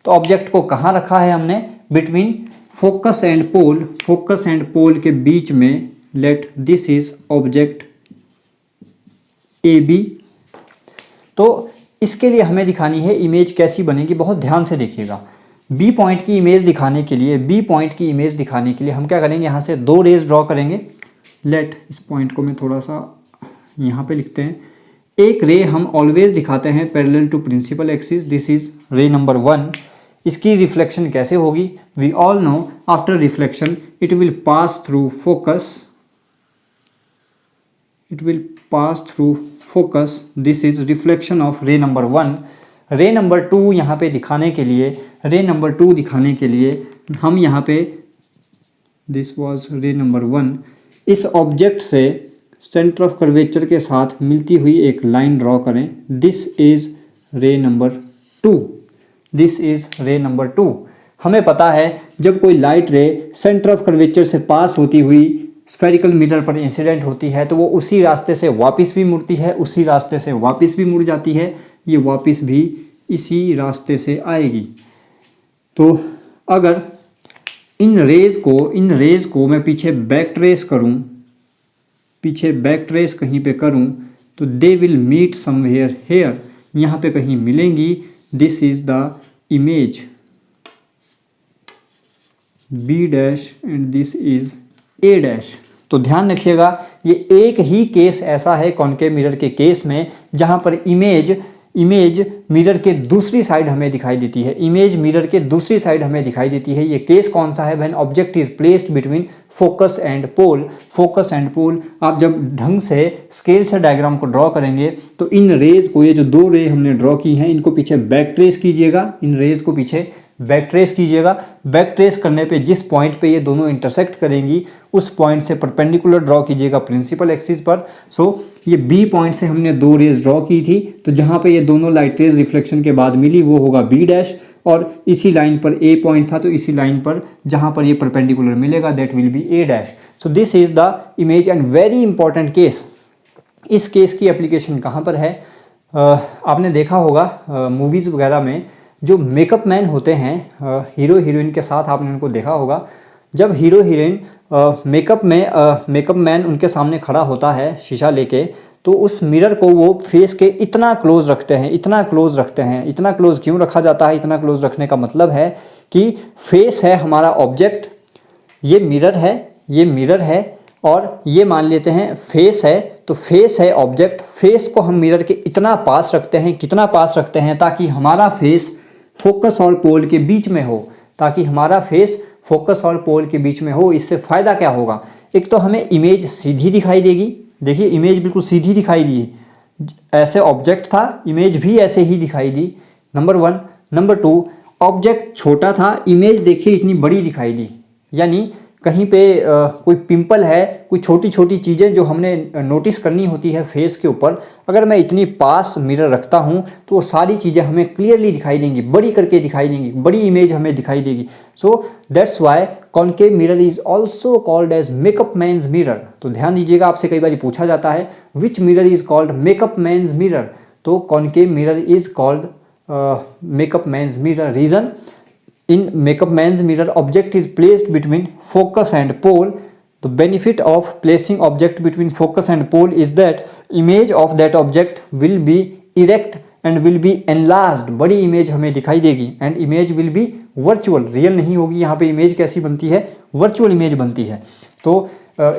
तो ऑब्जेक्ट को कहाँ रखा है हमने, between focus and pole, focus and pole के बीच में. Let this is object A B. तो इसके लिए हमें दिखानी है इमेज कैसी बनेगी, बहुत ध्यान से देखिएगा. बी पॉइंट की इमेज दिखाने के लिए, बी पॉइंट की इमेज दिखाने के लिए हम क्या करेंगे, यहाँ से दो रेज ड्रॉ करेंगे. लेट इस पॉइंट को मैं थोड़ा सा यहाँ पे लिखते हैं. एक रे हम ऑलवेज दिखाते हैं parallel to principal axis, this is ray number 1. इसकी रिफ्लेक्शन कैसे होगी, we all know after reflection it will pass through focus, it will pass through focus. This is reflection of ray number 1. रे नंबर 2 यहाँ पे दिखाने के लिए, रे नंबर 2 दिखाने के लिए हम यहाँ पे, दिस वाज रे नंबर 1, इस ऑब्जेक्ट से सेंटर ऑफ कर्वेचर के साथ मिलती हुई एक लाइन ड्रॉ करें. This is ray number 2, this is ray number 2. हमें पता है जब कोई लाइट रे सेंटर ऑफ कर्वेचर से पास होती हुई स्फेरिकल मिरर पर इंसिडेंट होती है तो वो उसी रास्ते से वापस भी मुड़ती है, उसी रास्ते से वापस भी मुड़ जाती है, ये वापस भी इसी रास्ते से आएगी. तो अगर इन रेज़ को मैं पीछे बैक ट्रेस करूं, पीछे बैक ट्रेस कहीं पे करूं तो they will meet somewhere here, यहाँ पे कहीं मिलेंगी. This is the image B dash and this is A dash. तो ध्यान रखिएगा ये एक ही केस ऐसा है कॉन्केव मिरर के केस में जहां पर इमेज इमेज मिरर के दूसरी साइड हमें दिखाई देती है। इमेज मिरर के दूसरी साइड हमें दिखाई देती है। ये केस कौन सा है? When object is placed between focus and pole. Focus and pole, आप जब ढंग से स्केल से डायग्राम को ड्रॉ करेंगे तो इन रेज को, ये जो दो रे हमने ड्रॉ की हैं, इनको पीछे बैक ट्रेस कीजिएगा। इन रेज को पीछे बैक ट्रेस कीजिएगा। बैक ट्रेस करने पे जिस पॉइंट पे ये दोनों इंटरसेक्ट करेंगी उस पॉइंट से परपेंडिकुलर ड्रॉ कीजिएगा प्रिंसिपल एक्सिस पर। सो ये बी पॉइंट से हमने दो रेज ड्रॉ की थी, तो जहाँ पे ये दोनों लाइट रेज रिफ्लेक्शन के बाद मिली वो होगा बी डैश, और इसी लाइन पर ए पॉइंट था तो इसी लाइन पर जहाँ पर ये परपेंडिकुलर मिलेगा that will be A dash. So this is the image and very important case. इस केस की एप्लीकेशन कहाँ पर है? आपने देखा होगा मूवीज़ वगैरह में जो मेकअप मैन होते हैं, हीरो हीरोइन के साथ आपने उनको देखा होगा। जब हीरो हीरोइन मेकअप मैन उनके सामने खड़ा होता है शीशा लेके, तो उस मिरर को वो फेस के इतना क्लोज रखते हैं, इतना क्लोज रखते हैं। इतना क्लोज क्यों रखा जाता है? इतना क्लोज रखने का मतलब है कि फेस है हमारा ऑब्जेक्ट, ये मिरर है, ये मिरर है, और ये मान लेते हैं फेस है, तो फेस है ऑब्जेक्ट। फेस को हम मिरर के इतना पास रखते हैं, कितना पास रखते हैं? ताकि हमारा फेस फोकस और पोल के बीच में हो, ताकि हमारा फेस फोकस और पोल के बीच में हो। इससे फ़ायदा क्या होगा? एक तो हमें इमेज सीधी दिखाई देगी। देखिए इमेज बिल्कुल सीधी दिखाई दी, ऐसे ऑब्जेक्ट था, इमेज भी ऐसे ही दिखाई दी, नंबर 1। नंबर 2, ऑब्जेक्ट छोटा था, इमेज देखिए इतनी बड़ी दिखाई दी। यानी कहीं पे कोई पिंपल है, कोई छोटी छोटी चीज़ें जो हमने नोटिस करनी होती है फेस के ऊपर, अगर मैं इतनी पास मिरर रखता हूँ तो वो सारी चीज़ें हमें क्लियरली दिखाई देंगी, बड़ी करके दिखाई देंगी, बड़ी इमेज हमें दिखाई देगी। So that's why concave mirror is also called as makeup man's mirror. तो ध्यान दीजिएगा, आपसे कई बार पूछा जाता है which mirror is called makeup man's mirror, तो concave mirror is called makeup man's mirror. Reason, in makeup man's mirror object is placed between focus and pole. The benefit of placing object between focus and pole is that image of that object will be erect and will be enlarged. बड़ी इमेज हमें दिखाई देगी and image will be virtual, real नहीं होगी। यहाँ पे इमेज कैसी बनती है? वर्चुअल इमेज बनती है। तो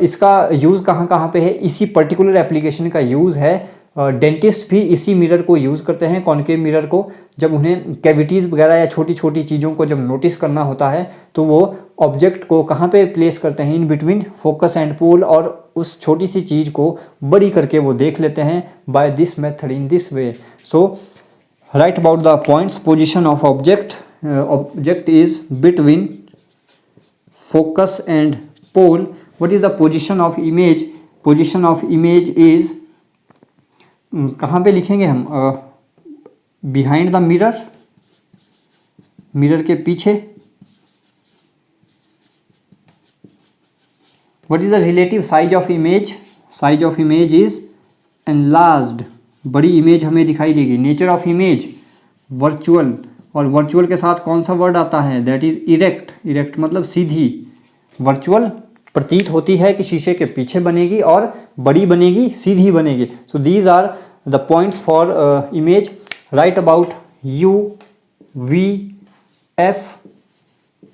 इसका यूज़ कहाँ कहाँ पे है? इसी पर्टिकुलर एप्लीकेशन का यूज़ है। डेंटिस्ट भी इसी मिरर को यूज़ करते हैं, कॉन्केव मिरर को, जब उन्हें कैविटीज़ वगैरह या छोटी छोटी चीज़ों को जब नोटिस करना होता है तो वो ऑब्जेक्ट को कहाँ पे प्लेस करते हैं? इन बिटवीन फोकस एंड पोल, और उस छोटी सी चीज़ को बड़ी करके वो देख लेते हैं by this method, in this way. So write about the points. Position of object is between focus and pole. What is the position of image? Position of image is, कहाँ पे लिखेंगे हम? बिहाइंड द मिरर, मिरर के पीछे। What is the relative size of image? Size of image is enlarged, बड़ी इमेज हमें दिखाई देगी। नेचर ऑफ इमेज वर्चुअल, और वर्चुअल के साथ कौन सा वर्ड आता है? That is erect. इरेक्ट मतलब सीधी। वर्चुअल प्रतीत होती है कि शीशे के पीछे बनेगी, और बड़ी बनेगी, सीधी बनेगी। So these are the points for image. Write about U, V, F,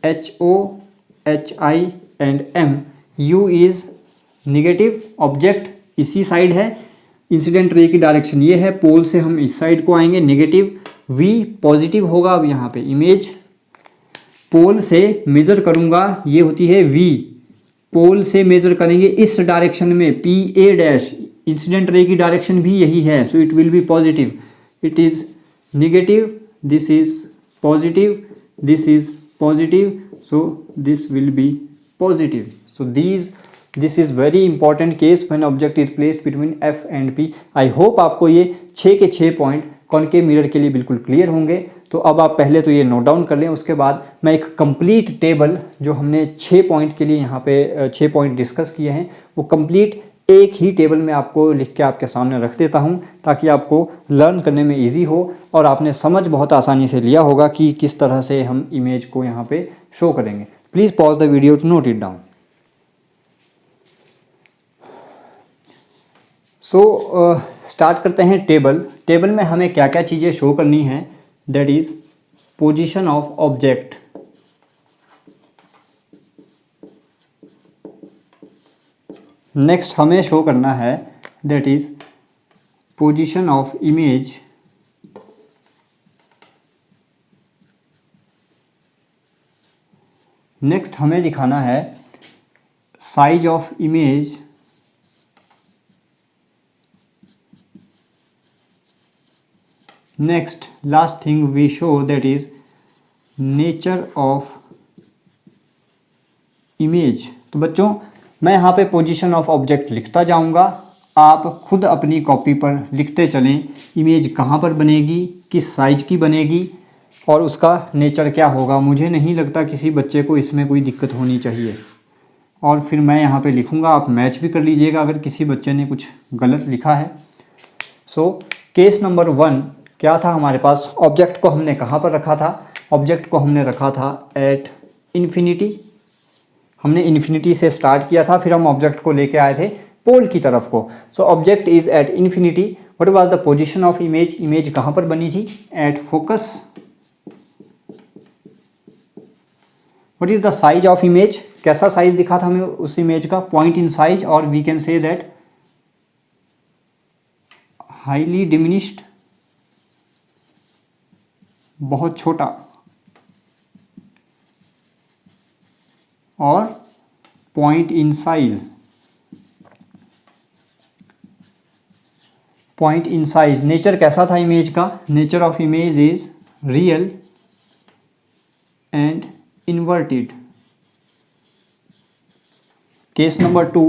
H, O, H, I and M। U is negative, object इसी साइड है, इंसिडेंट रे की डायरेक्शन ये है, पोल से हम इस साइड को आएंगे, नेगेटिव। V पॉजिटिव होगा। अब यहाँ पे इमेज पोल से मेजर करूँगा, ये होती है V, पोल से मेजर करेंगे इस डायरेक्शन में, P A dash, incident ray की डायरेक्शन भी यही है, सो it will B positive. It is negative, this is positive, this is positive, so this will be positive. So this is very important case when object is placed between F and P. I hope आपको ये 6 के 6 पॉइंट कॉन्केव मिरर के लिए बिल्कुल क्लियर होंगे। तो अब आप पहले तो ये नोट डाउन कर लें, उसके बाद मैं एक कंप्लीट टेबल जो हमने 6 पॉइंट के लिए यहाँ पे 6 पॉइंट डिस्कस किए हैं, वो कंप्लीट एक ही टेबल में आपको लिख के आपके सामने रख देता हूं, ताकि आपको लर्न करने में इजी हो और आपने समझ बहुत आसानी से लिया होगा कि किस तरह से हम इमेज को यहाँ पे शो करेंगे। Please pause the video to note it down. So start करते हैं टेबल। टेबल में हमें क्या क्या चीज़ें शो करनी है? That is position of object, next हमें शो करना है that is position of image, next हमें दिखाना है size of image next last thing we show that is nature of image. तो बच्चों मैं यहाँ पे पोजीशन ऑफ ऑब्जेक्ट लिखता जाऊँगा, आप खुद अपनी कॉपी पर लिखते चलें इमेज कहाँ पर बनेगी, किस साइज की बनेगी और उसका नेचर क्या होगा। मुझे नहीं लगता किसी बच्चे को इसमें कोई दिक्कत होनी चाहिए। और फिर मैं यहाँ पे लिखूँगा, आप मैच भी कर लीजिएगा अगर किसी बच्चे ने कुछ गलत लिखा है। सो केस नंबर 1 क्या था हमारे पास, ऑब्जेक्ट को हमने कहाँ पर रखा था, ऑब्जेक्ट को हमने रखा था एट इन्फिनिटी। हमने इन्फिनिटी से स्टार्ट किया था, फिर हम ऑब्जेक्ट को लेके आए थे पोल की तरफ को। So object is at infinity. What was the position of image, image कहाँ पर बनी थी, at focus. What is the size of image, कैसा साइज दिखा था हमें उस इमेज का, पॉइंट इन साइज, और we can say that highly diminished, बहुत छोटा, और point in size, point in size. Nature कैसा था इमेज का, nature of image is real and inverted. Case number 2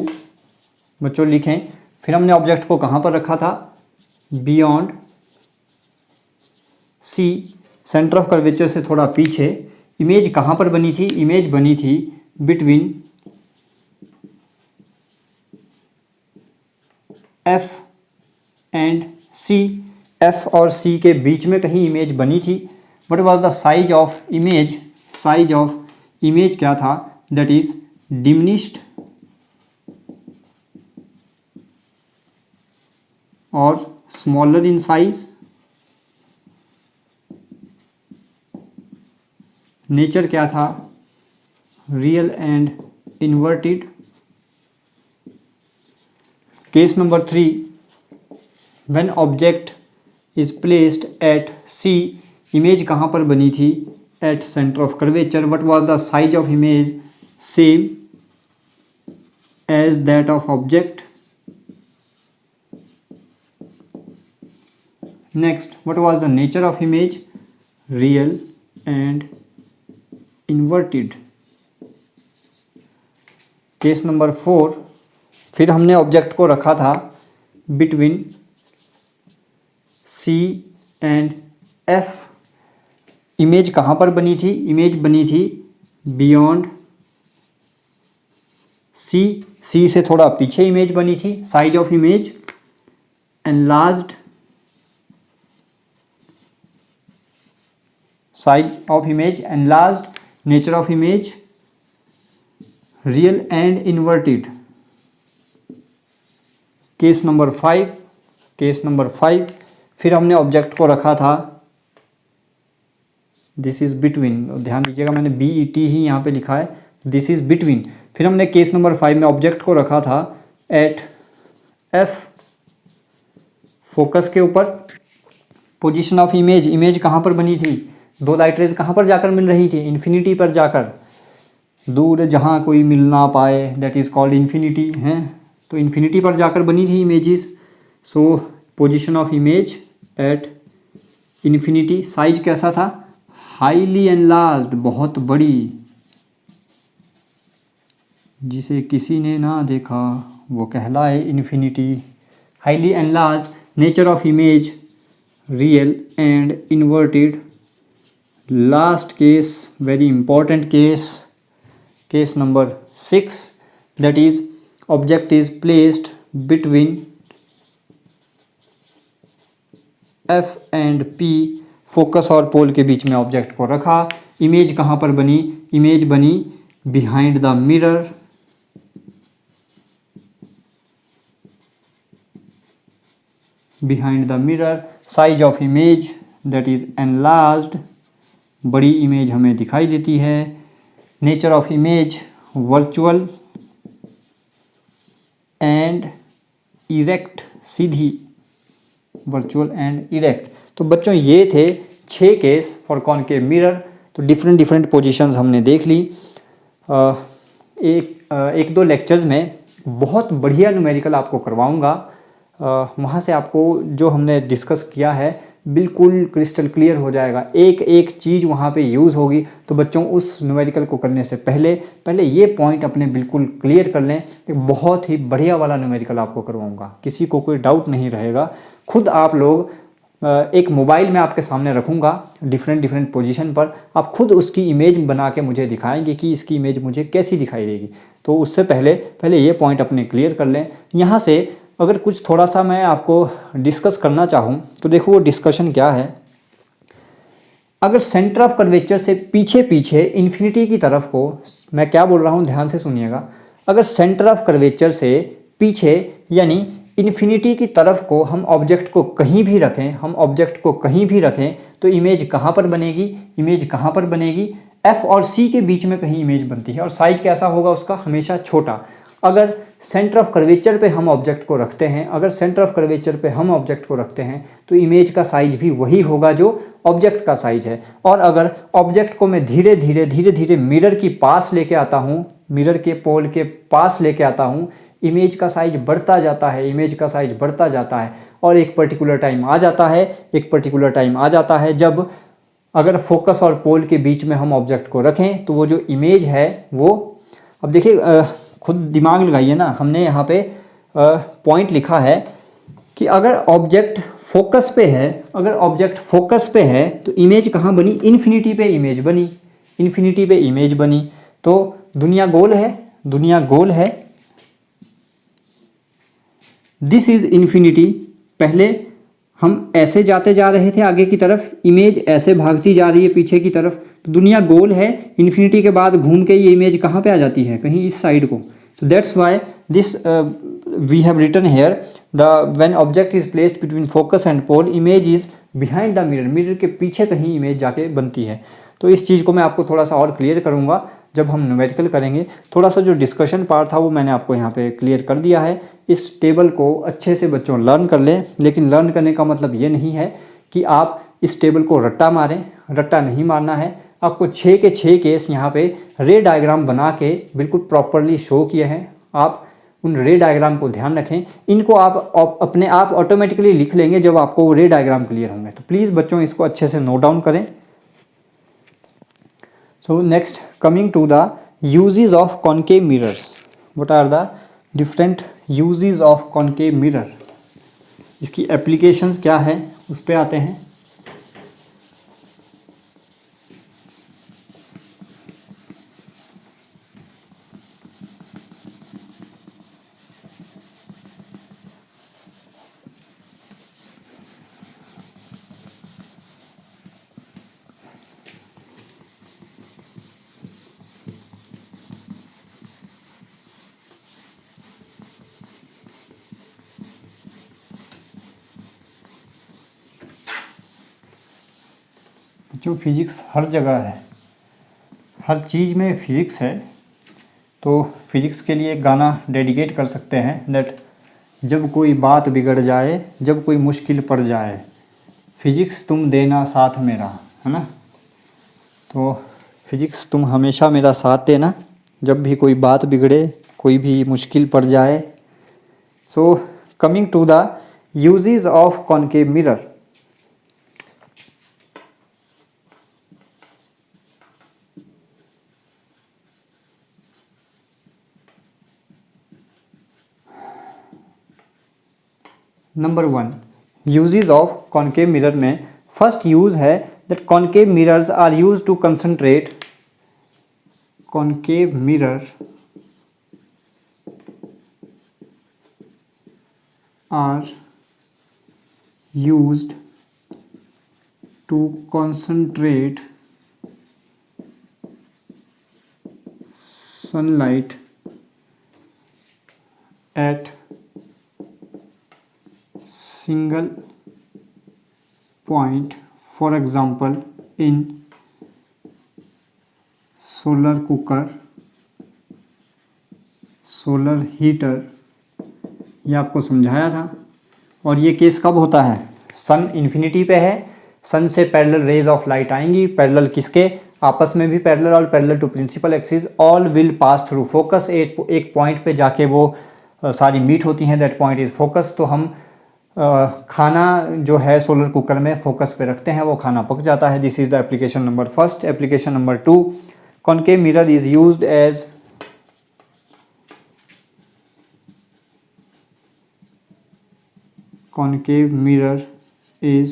बच्चों लिखें, फिर हमने ऑब्जेक्ट को कहाँ पर रखा था, beyond C, centre of curvature से थोड़ा पीछे। इमेज कहाँ पर बनी थी, इमेज बनी थी between F and C, F और C के बीच में कहीं इमेज बनी थी। What was the size of image, size of image क्या था, दैट इज डिमिनिश्ड और स्मॉलर इन साइज। नेचर क्या था, real and inverted. Case number 3, when object is placed at C, image कहाँ पर बनी थी, at centre of curvature. What was the size of image, same as that of object. Next, what was the nature of image, real and inverted. Case number 4, फिर हमने ऑब्जेक्ट को रखा था between C and F। Image कहाँ पर बनी थी, इमेज बनी थी बियॉन्ड C, C से थोड़ा पीछे इमेज बनी थी। Size of image enlarged, size of image enlarged. Nature of image real and inverted. Case number 5, case number 5, फिर हमने ऑब्जेक्ट को रखा था, दिस इज बिटवीन, ध्यान दीजिएगा मैंने BET ही यहाँ पे लिखा है, दिस इज बिटवीन। फिर हमने केस नंबर 5 में ऑब्जेक्ट को रखा था एट F, फोकस के ऊपर। पोजीशन ऑफ इमेज, इमेज कहाँ पर बनी थी, दो लाइट रेज कहाँ पर जाकर मिल रही थी, इन्फिनिटी पर जाकर, दूर जहाँ कोई मिल ना पाए, दैट इज़ कॉल्ड इन्फिनिटी हैं। तो इन्फिनिटी पर जाकर बनी थी images. So position of image at infinity. Size कैसा था, हाईली एनलार्ज्ड, बहुत बड़ी, जिसे किसी ने ना देखा वो कहलाए infinity. Highly enlarged. Nature of image real and inverted. Last case, very important case, case number 6, that is object is placed between F and P, focus और पोल के बीच में ऑब्जेक्ट को रखा। इमेज कहाँ पर बनी, इमेज बनी behind the mirror, behind the mirror. Size of image that is enlarged, बड़ी इमेज हमें दिखाई देती है। Nature of image virtual and erect, Sidhi, virtual and erect. तो बच्चों ये थे 6 केस फॉर कॉनकेव मिरर। तो डिफरेंट पोजीशंस हमने देख ली। एक दो लेक्चर्स में बहुत बढ़िया न्यूमेरिकल आपको करवाऊंगा। वहाँ से आपको जो हमने डिस्कस किया है बिल्कुल क्रिस्टल क्लियर हो जाएगा, एक एक चीज़ वहाँ पे यूज़ होगी। तो बच्चों उस न्यूमेरिकल को करने से पहले ये पॉइंट अपने बिल्कुल क्लियर कर लें। एक बहुत ही बढ़िया वाला न्यूमेरिकल आपको करवाऊंगा, किसी को कोई डाउट नहीं रहेगा। खुद आप लोग एक मोबाइल में आपके सामने रखूँगा डिफरेंट पोजीशन पर, आप खुद उसकी इमेज बना के मुझे दिखाएंगे कि इसकी इमेज मुझे कैसी दिखाई देगी। तो उससे पहले ये पॉइंट अपने क्लियर कर लें। यहाँ से अगर कुछ थोड़ा सा मैं आपको डिस्कस करना चाहूँ तो देखो वो डिस्कशन क्या है। अगर सेंटर ऑफ कर्वेचर से पीछे इन्फिनिटी की तरफ को, मैं क्या बोल रहा हूँ ध्यान से सुनिएगा, अगर सेंटर ऑफ कर्वेचर से पीछे यानी इन्फिनिटी की तरफ को हम ऑब्जेक्ट को कहीं भी रखें तो इमेज कहाँ पर बनेगी, एफ और सी के बीच में कहीं इमेज बनती है। और साइज कैसा होगा उसका, हमेशा छोटा। अगर सेंटर ऑफ कर्वेचर पे हम ऑब्जेक्ट को रखते हैं तो इमेज का साइज भी वही होगा जो ऑब्जेक्ट का साइज है। और अगर ऑब्जेक्ट को मैं धीरे धीरे मिरर के पास लेके आता हूँ, मिरर के पोल के पास लेके आता हूँ, इमेज का साइज बढ़ता जाता है। और एक पर्टिकुलर टाइम आ जाता है जब अगर फोकस और पोल के बीच में हम ऑब्जेक्ट को रखें तो वो जो इमेज है वो, अब देखिए खुद दिमाग लगाइए ना, हमने यहाँ पे पॉइंट लिखा है कि अगर ऑब्जेक्ट फोकस पे है तो इमेज कहाँ बनी, इन्फिनिटी पे इमेज बनी। तो दुनिया गोल है, दिस इज इन्फिनिटी। पहले हम ऐसे जाते जा रहे थे आगे की तरफ, इमेज ऐसे भागती जा रही है पीछे की तरफ। तो दुनिया गोल है, इन्फिनिटी के बाद घूम के ये इमेज कहाँ पे आ जाती है, कहीं इस साइड को। तो that's why this we have written here the when object is placed between focus and pole image is behind the mirror के पीछे कहीं इमेज जाके बनती है। तो इस चीज़ को मैं आपको थोड़ा सा और क्लियर करूँगा जब हम न्यूमेरिकल करेंगे। थोड़ा सा जो डिस्कशन पार्ट था वो मैंने आपको यहाँ पे क्लियर कर दिया है। इस टेबल को अच्छे से बच्चों लर्न कर लें, लेकिन लर्न करने का मतलब ये नहीं है कि आप इस टेबल को रट्टा मारें, रट्टा नहीं मारना है। आपको 6 के 6 केस यहाँ पे रे डायग्राम बना के बिल्कुल प्रॉपरली शो किए हैं। आप उन रे डायग्राम को ध्यान रखें, इनको आप अपने आप ऑटोमेटिकली लिख लेंगे जब आपको वो रे डायग्राम क्लियर होंगे। तो प्लीज़ बच्चों इसको अच्छे से नोट डाउन करें। So next, coming to the uses of concave mirrors. What are the different uses of concave mirror? इसकी applications क्या है उस पे आते हैं। जो फिज़िक्स हर जगह है, हर चीज़ में फिज़िक्स है। तो फिज़िक्स के लिए एक गाना डेडिकेट कर सकते हैं दैट जब कोई बात बिगड़ जाए, जब कोई मुश्किल पड़ जाए, फिज़िक्स तुम देना साथ मेरा, है ना। तो फिज़िक्स तुम हमेशा मेरा साथ देना जब भी कोई बात बिगड़े, कोई भी मुश्किल पड़ जाए। So coming to the uses of concave mirror. Number 1, uses of concave mirror में फर्स्ट यूज़ है that concave mirrors are use to concentrate, concave mirror are used to concentrate sunlight at single point, for example in solar cooker, solar heater। ये आपको समझाया था। और ये केस कब होता है, सन इन्फिनिटी पे है सन से पैरेलल रेज ऑफ लाइट आएंगी, पैरेलल किसके, आपस में भी पैरेलल और parallel to principal axis, all will pass through focus, एक पॉइंट पे जाके वो सारी मीट होती हैं, दैट पॉइंट इज़ फोकस। तो हम खाना जो है सोलर कुकर में फोकस पे रखते हैं, वो खाना पक जाता है। This is the application number first. Application number 2, concave mirror is used as concave mirror is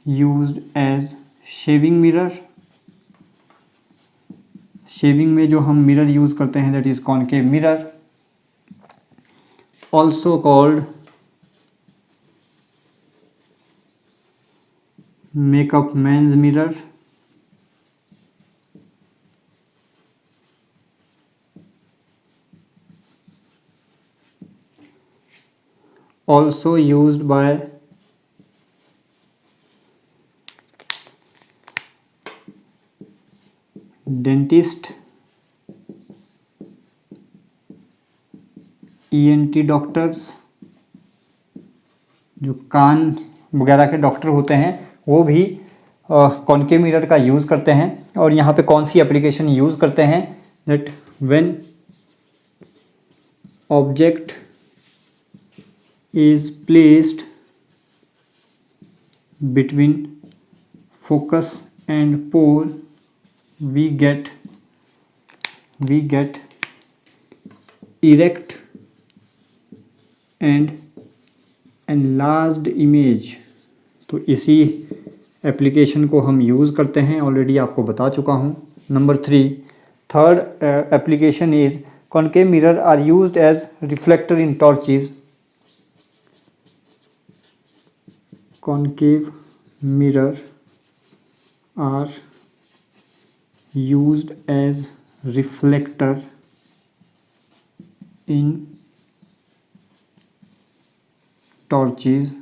used as shaving mirror। शेविंग में जो हम मिरर यूज करते हैं that is concave mirror, also called makeup man's mirror, also used by dentist, ENT doctors, जो कान वगैरह के डॉक्टर होते हैं वो भी कॉनकेव मिरर का यूज़ करते हैं। और यहाँ पे कौन सी एप्लीकेशन यूज़ करते हैं, that when object is placed between focus and pole, we get erect and enlarged image। तो इसी एप्लीकेशन को हम यूज़ करते हैं, ऑलरेडी आपको बता चुका हूँ। Number 3, third application is concave mirror are used as reflector in torches. concave mirror are used as reflector in torches,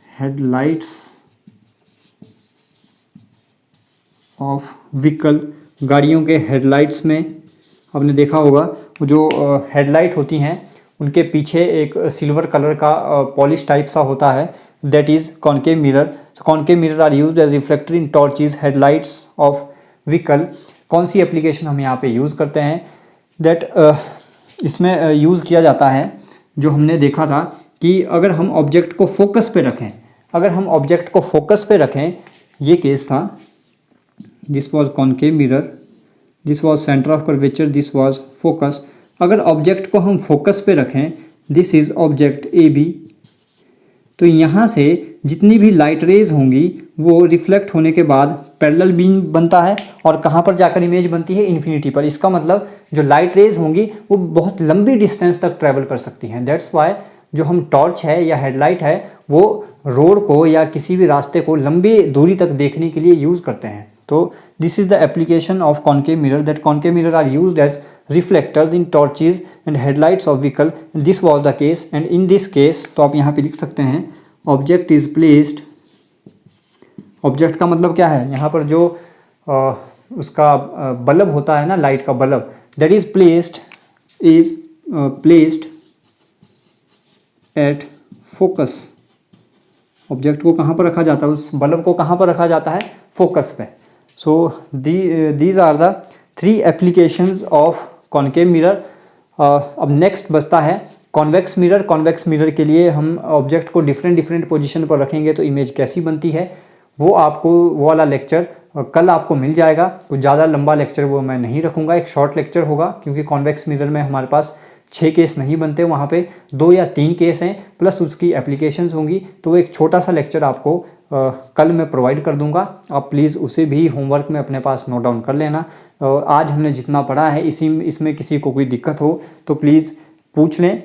headlights of vehicle। गाड़ियों के हेडलाइट्स में आपने देखा होगा वो जो हेडलाइट होती हैं उनके पीछे एक सिल्वर कलर का पॉलिश टाइप सा होता है, that is concave mirror. Concave mirror are used as reflector in torches, headlights of vehicle. कौन सी एप्लीकेशन हम यहाँ पे यूज़ करते हैं, दैट इसमें यूज़ किया जाता है जो हमने देखा था कि अगर हम ऑब्जेक्ट को फोकस पे रखें, अगर हम ऑब्जेक्ट को फोकस पे रखें, ये केस था, this was concave mirror, this was centre of curvature, this was focus. अगर ऑब्जेक्ट को हम फोकस पे रखें, this is object A B, तो यहाँ से जितनी भी लाइट रेज होंगी वो रिफ्लेक्ट होने के बाद पैरेलल बीम बनता है और कहाँ पर जाकर इमेज बनती है, इन्फिनिटी पर। इसका मतलब जो लाइट रेज होंगी वो बहुत लंबी डिस्टेंस तक ट्रैवल कर सकती हैं। दैट्स वाई जो हम टॉर्च है या हेडलाइट है वो रोड को या किसी भी रास्ते को लंबी दूरी तक देखने के लिए यूज़ करते हैं। तो this is the application of concave mirror, that concave mirror are used as reflectors in torches and headlights of vehicle, and this was the case, and in this case तो आप यहाँ पे लिख सकते हैं object is placed, object का मतलब क्या है, यहाँ पर जो उसका बल्ब होता है ना, लाइट का bulb, that is placed at focus। Object को कहाँ पर रखा जाता है, उस बल्ब को कहाँ पर रखा जाता है, फोकस पे। So these are the 3 applications of concave mirror. अब नेक्स्ट बचता है कॉन्वेक्स मिरर। कॉन्वेक्स मिरर के लिए हम ऑब्जेक्ट को डिफरेंट पोजीशन पर रखेंगे तो इमेज कैसी बनती है, वो आपको वो वाला लेक्चर कल आपको मिल जाएगा। कुछ ज़्यादा लंबा लेक्चर वो मैं नहीं रखूँगा, एक शॉर्ट लेक्चर होगा, क्योंकि कॉन्वेक्स मिरर में हमारे पास 6 केस नहीं बनते, वहाँ पे 2 या 3 केस हैं प्लस उसकी एप्लीकेशंस होंगी। तो एक छोटा सा लेक्चर आपको कल मैं प्रोवाइड कर दूंगा, आप प्लीज़ उसे भी होमवर्क में अपने पास नोट डाउन कर लेना। आज हमने जितना पढ़ा है इसमें किसी को कोई दिक्कत हो तो प्लीज़ पूछ लें,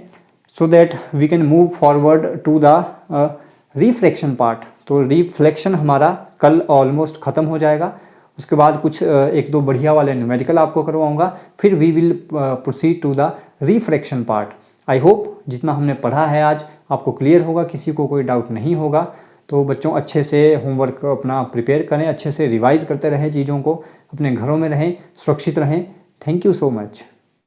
so that we can move forward to the reflection part. तो रिफ्लेक्शन हमारा कल ऑलमोस्ट ख़त्म हो जाएगा, उसके बाद कुछ 1-2 बढ़िया वाले न्यूमेरिकल आपको करवाऊंगा, फिर we will proceed to the reflection part. I hope जितना हमने पढ़ा है आज आपको क्लियर होगा, किसी को कोई डाउट नहीं होगा। तो बच्चों अच्छे से होमवर्क अपना प्रिपेयर करें, अच्छे से रिवाइज करते रहें चीज़ों को, अपने घरों में रहें, सुरक्षित रहें। Thank you so much.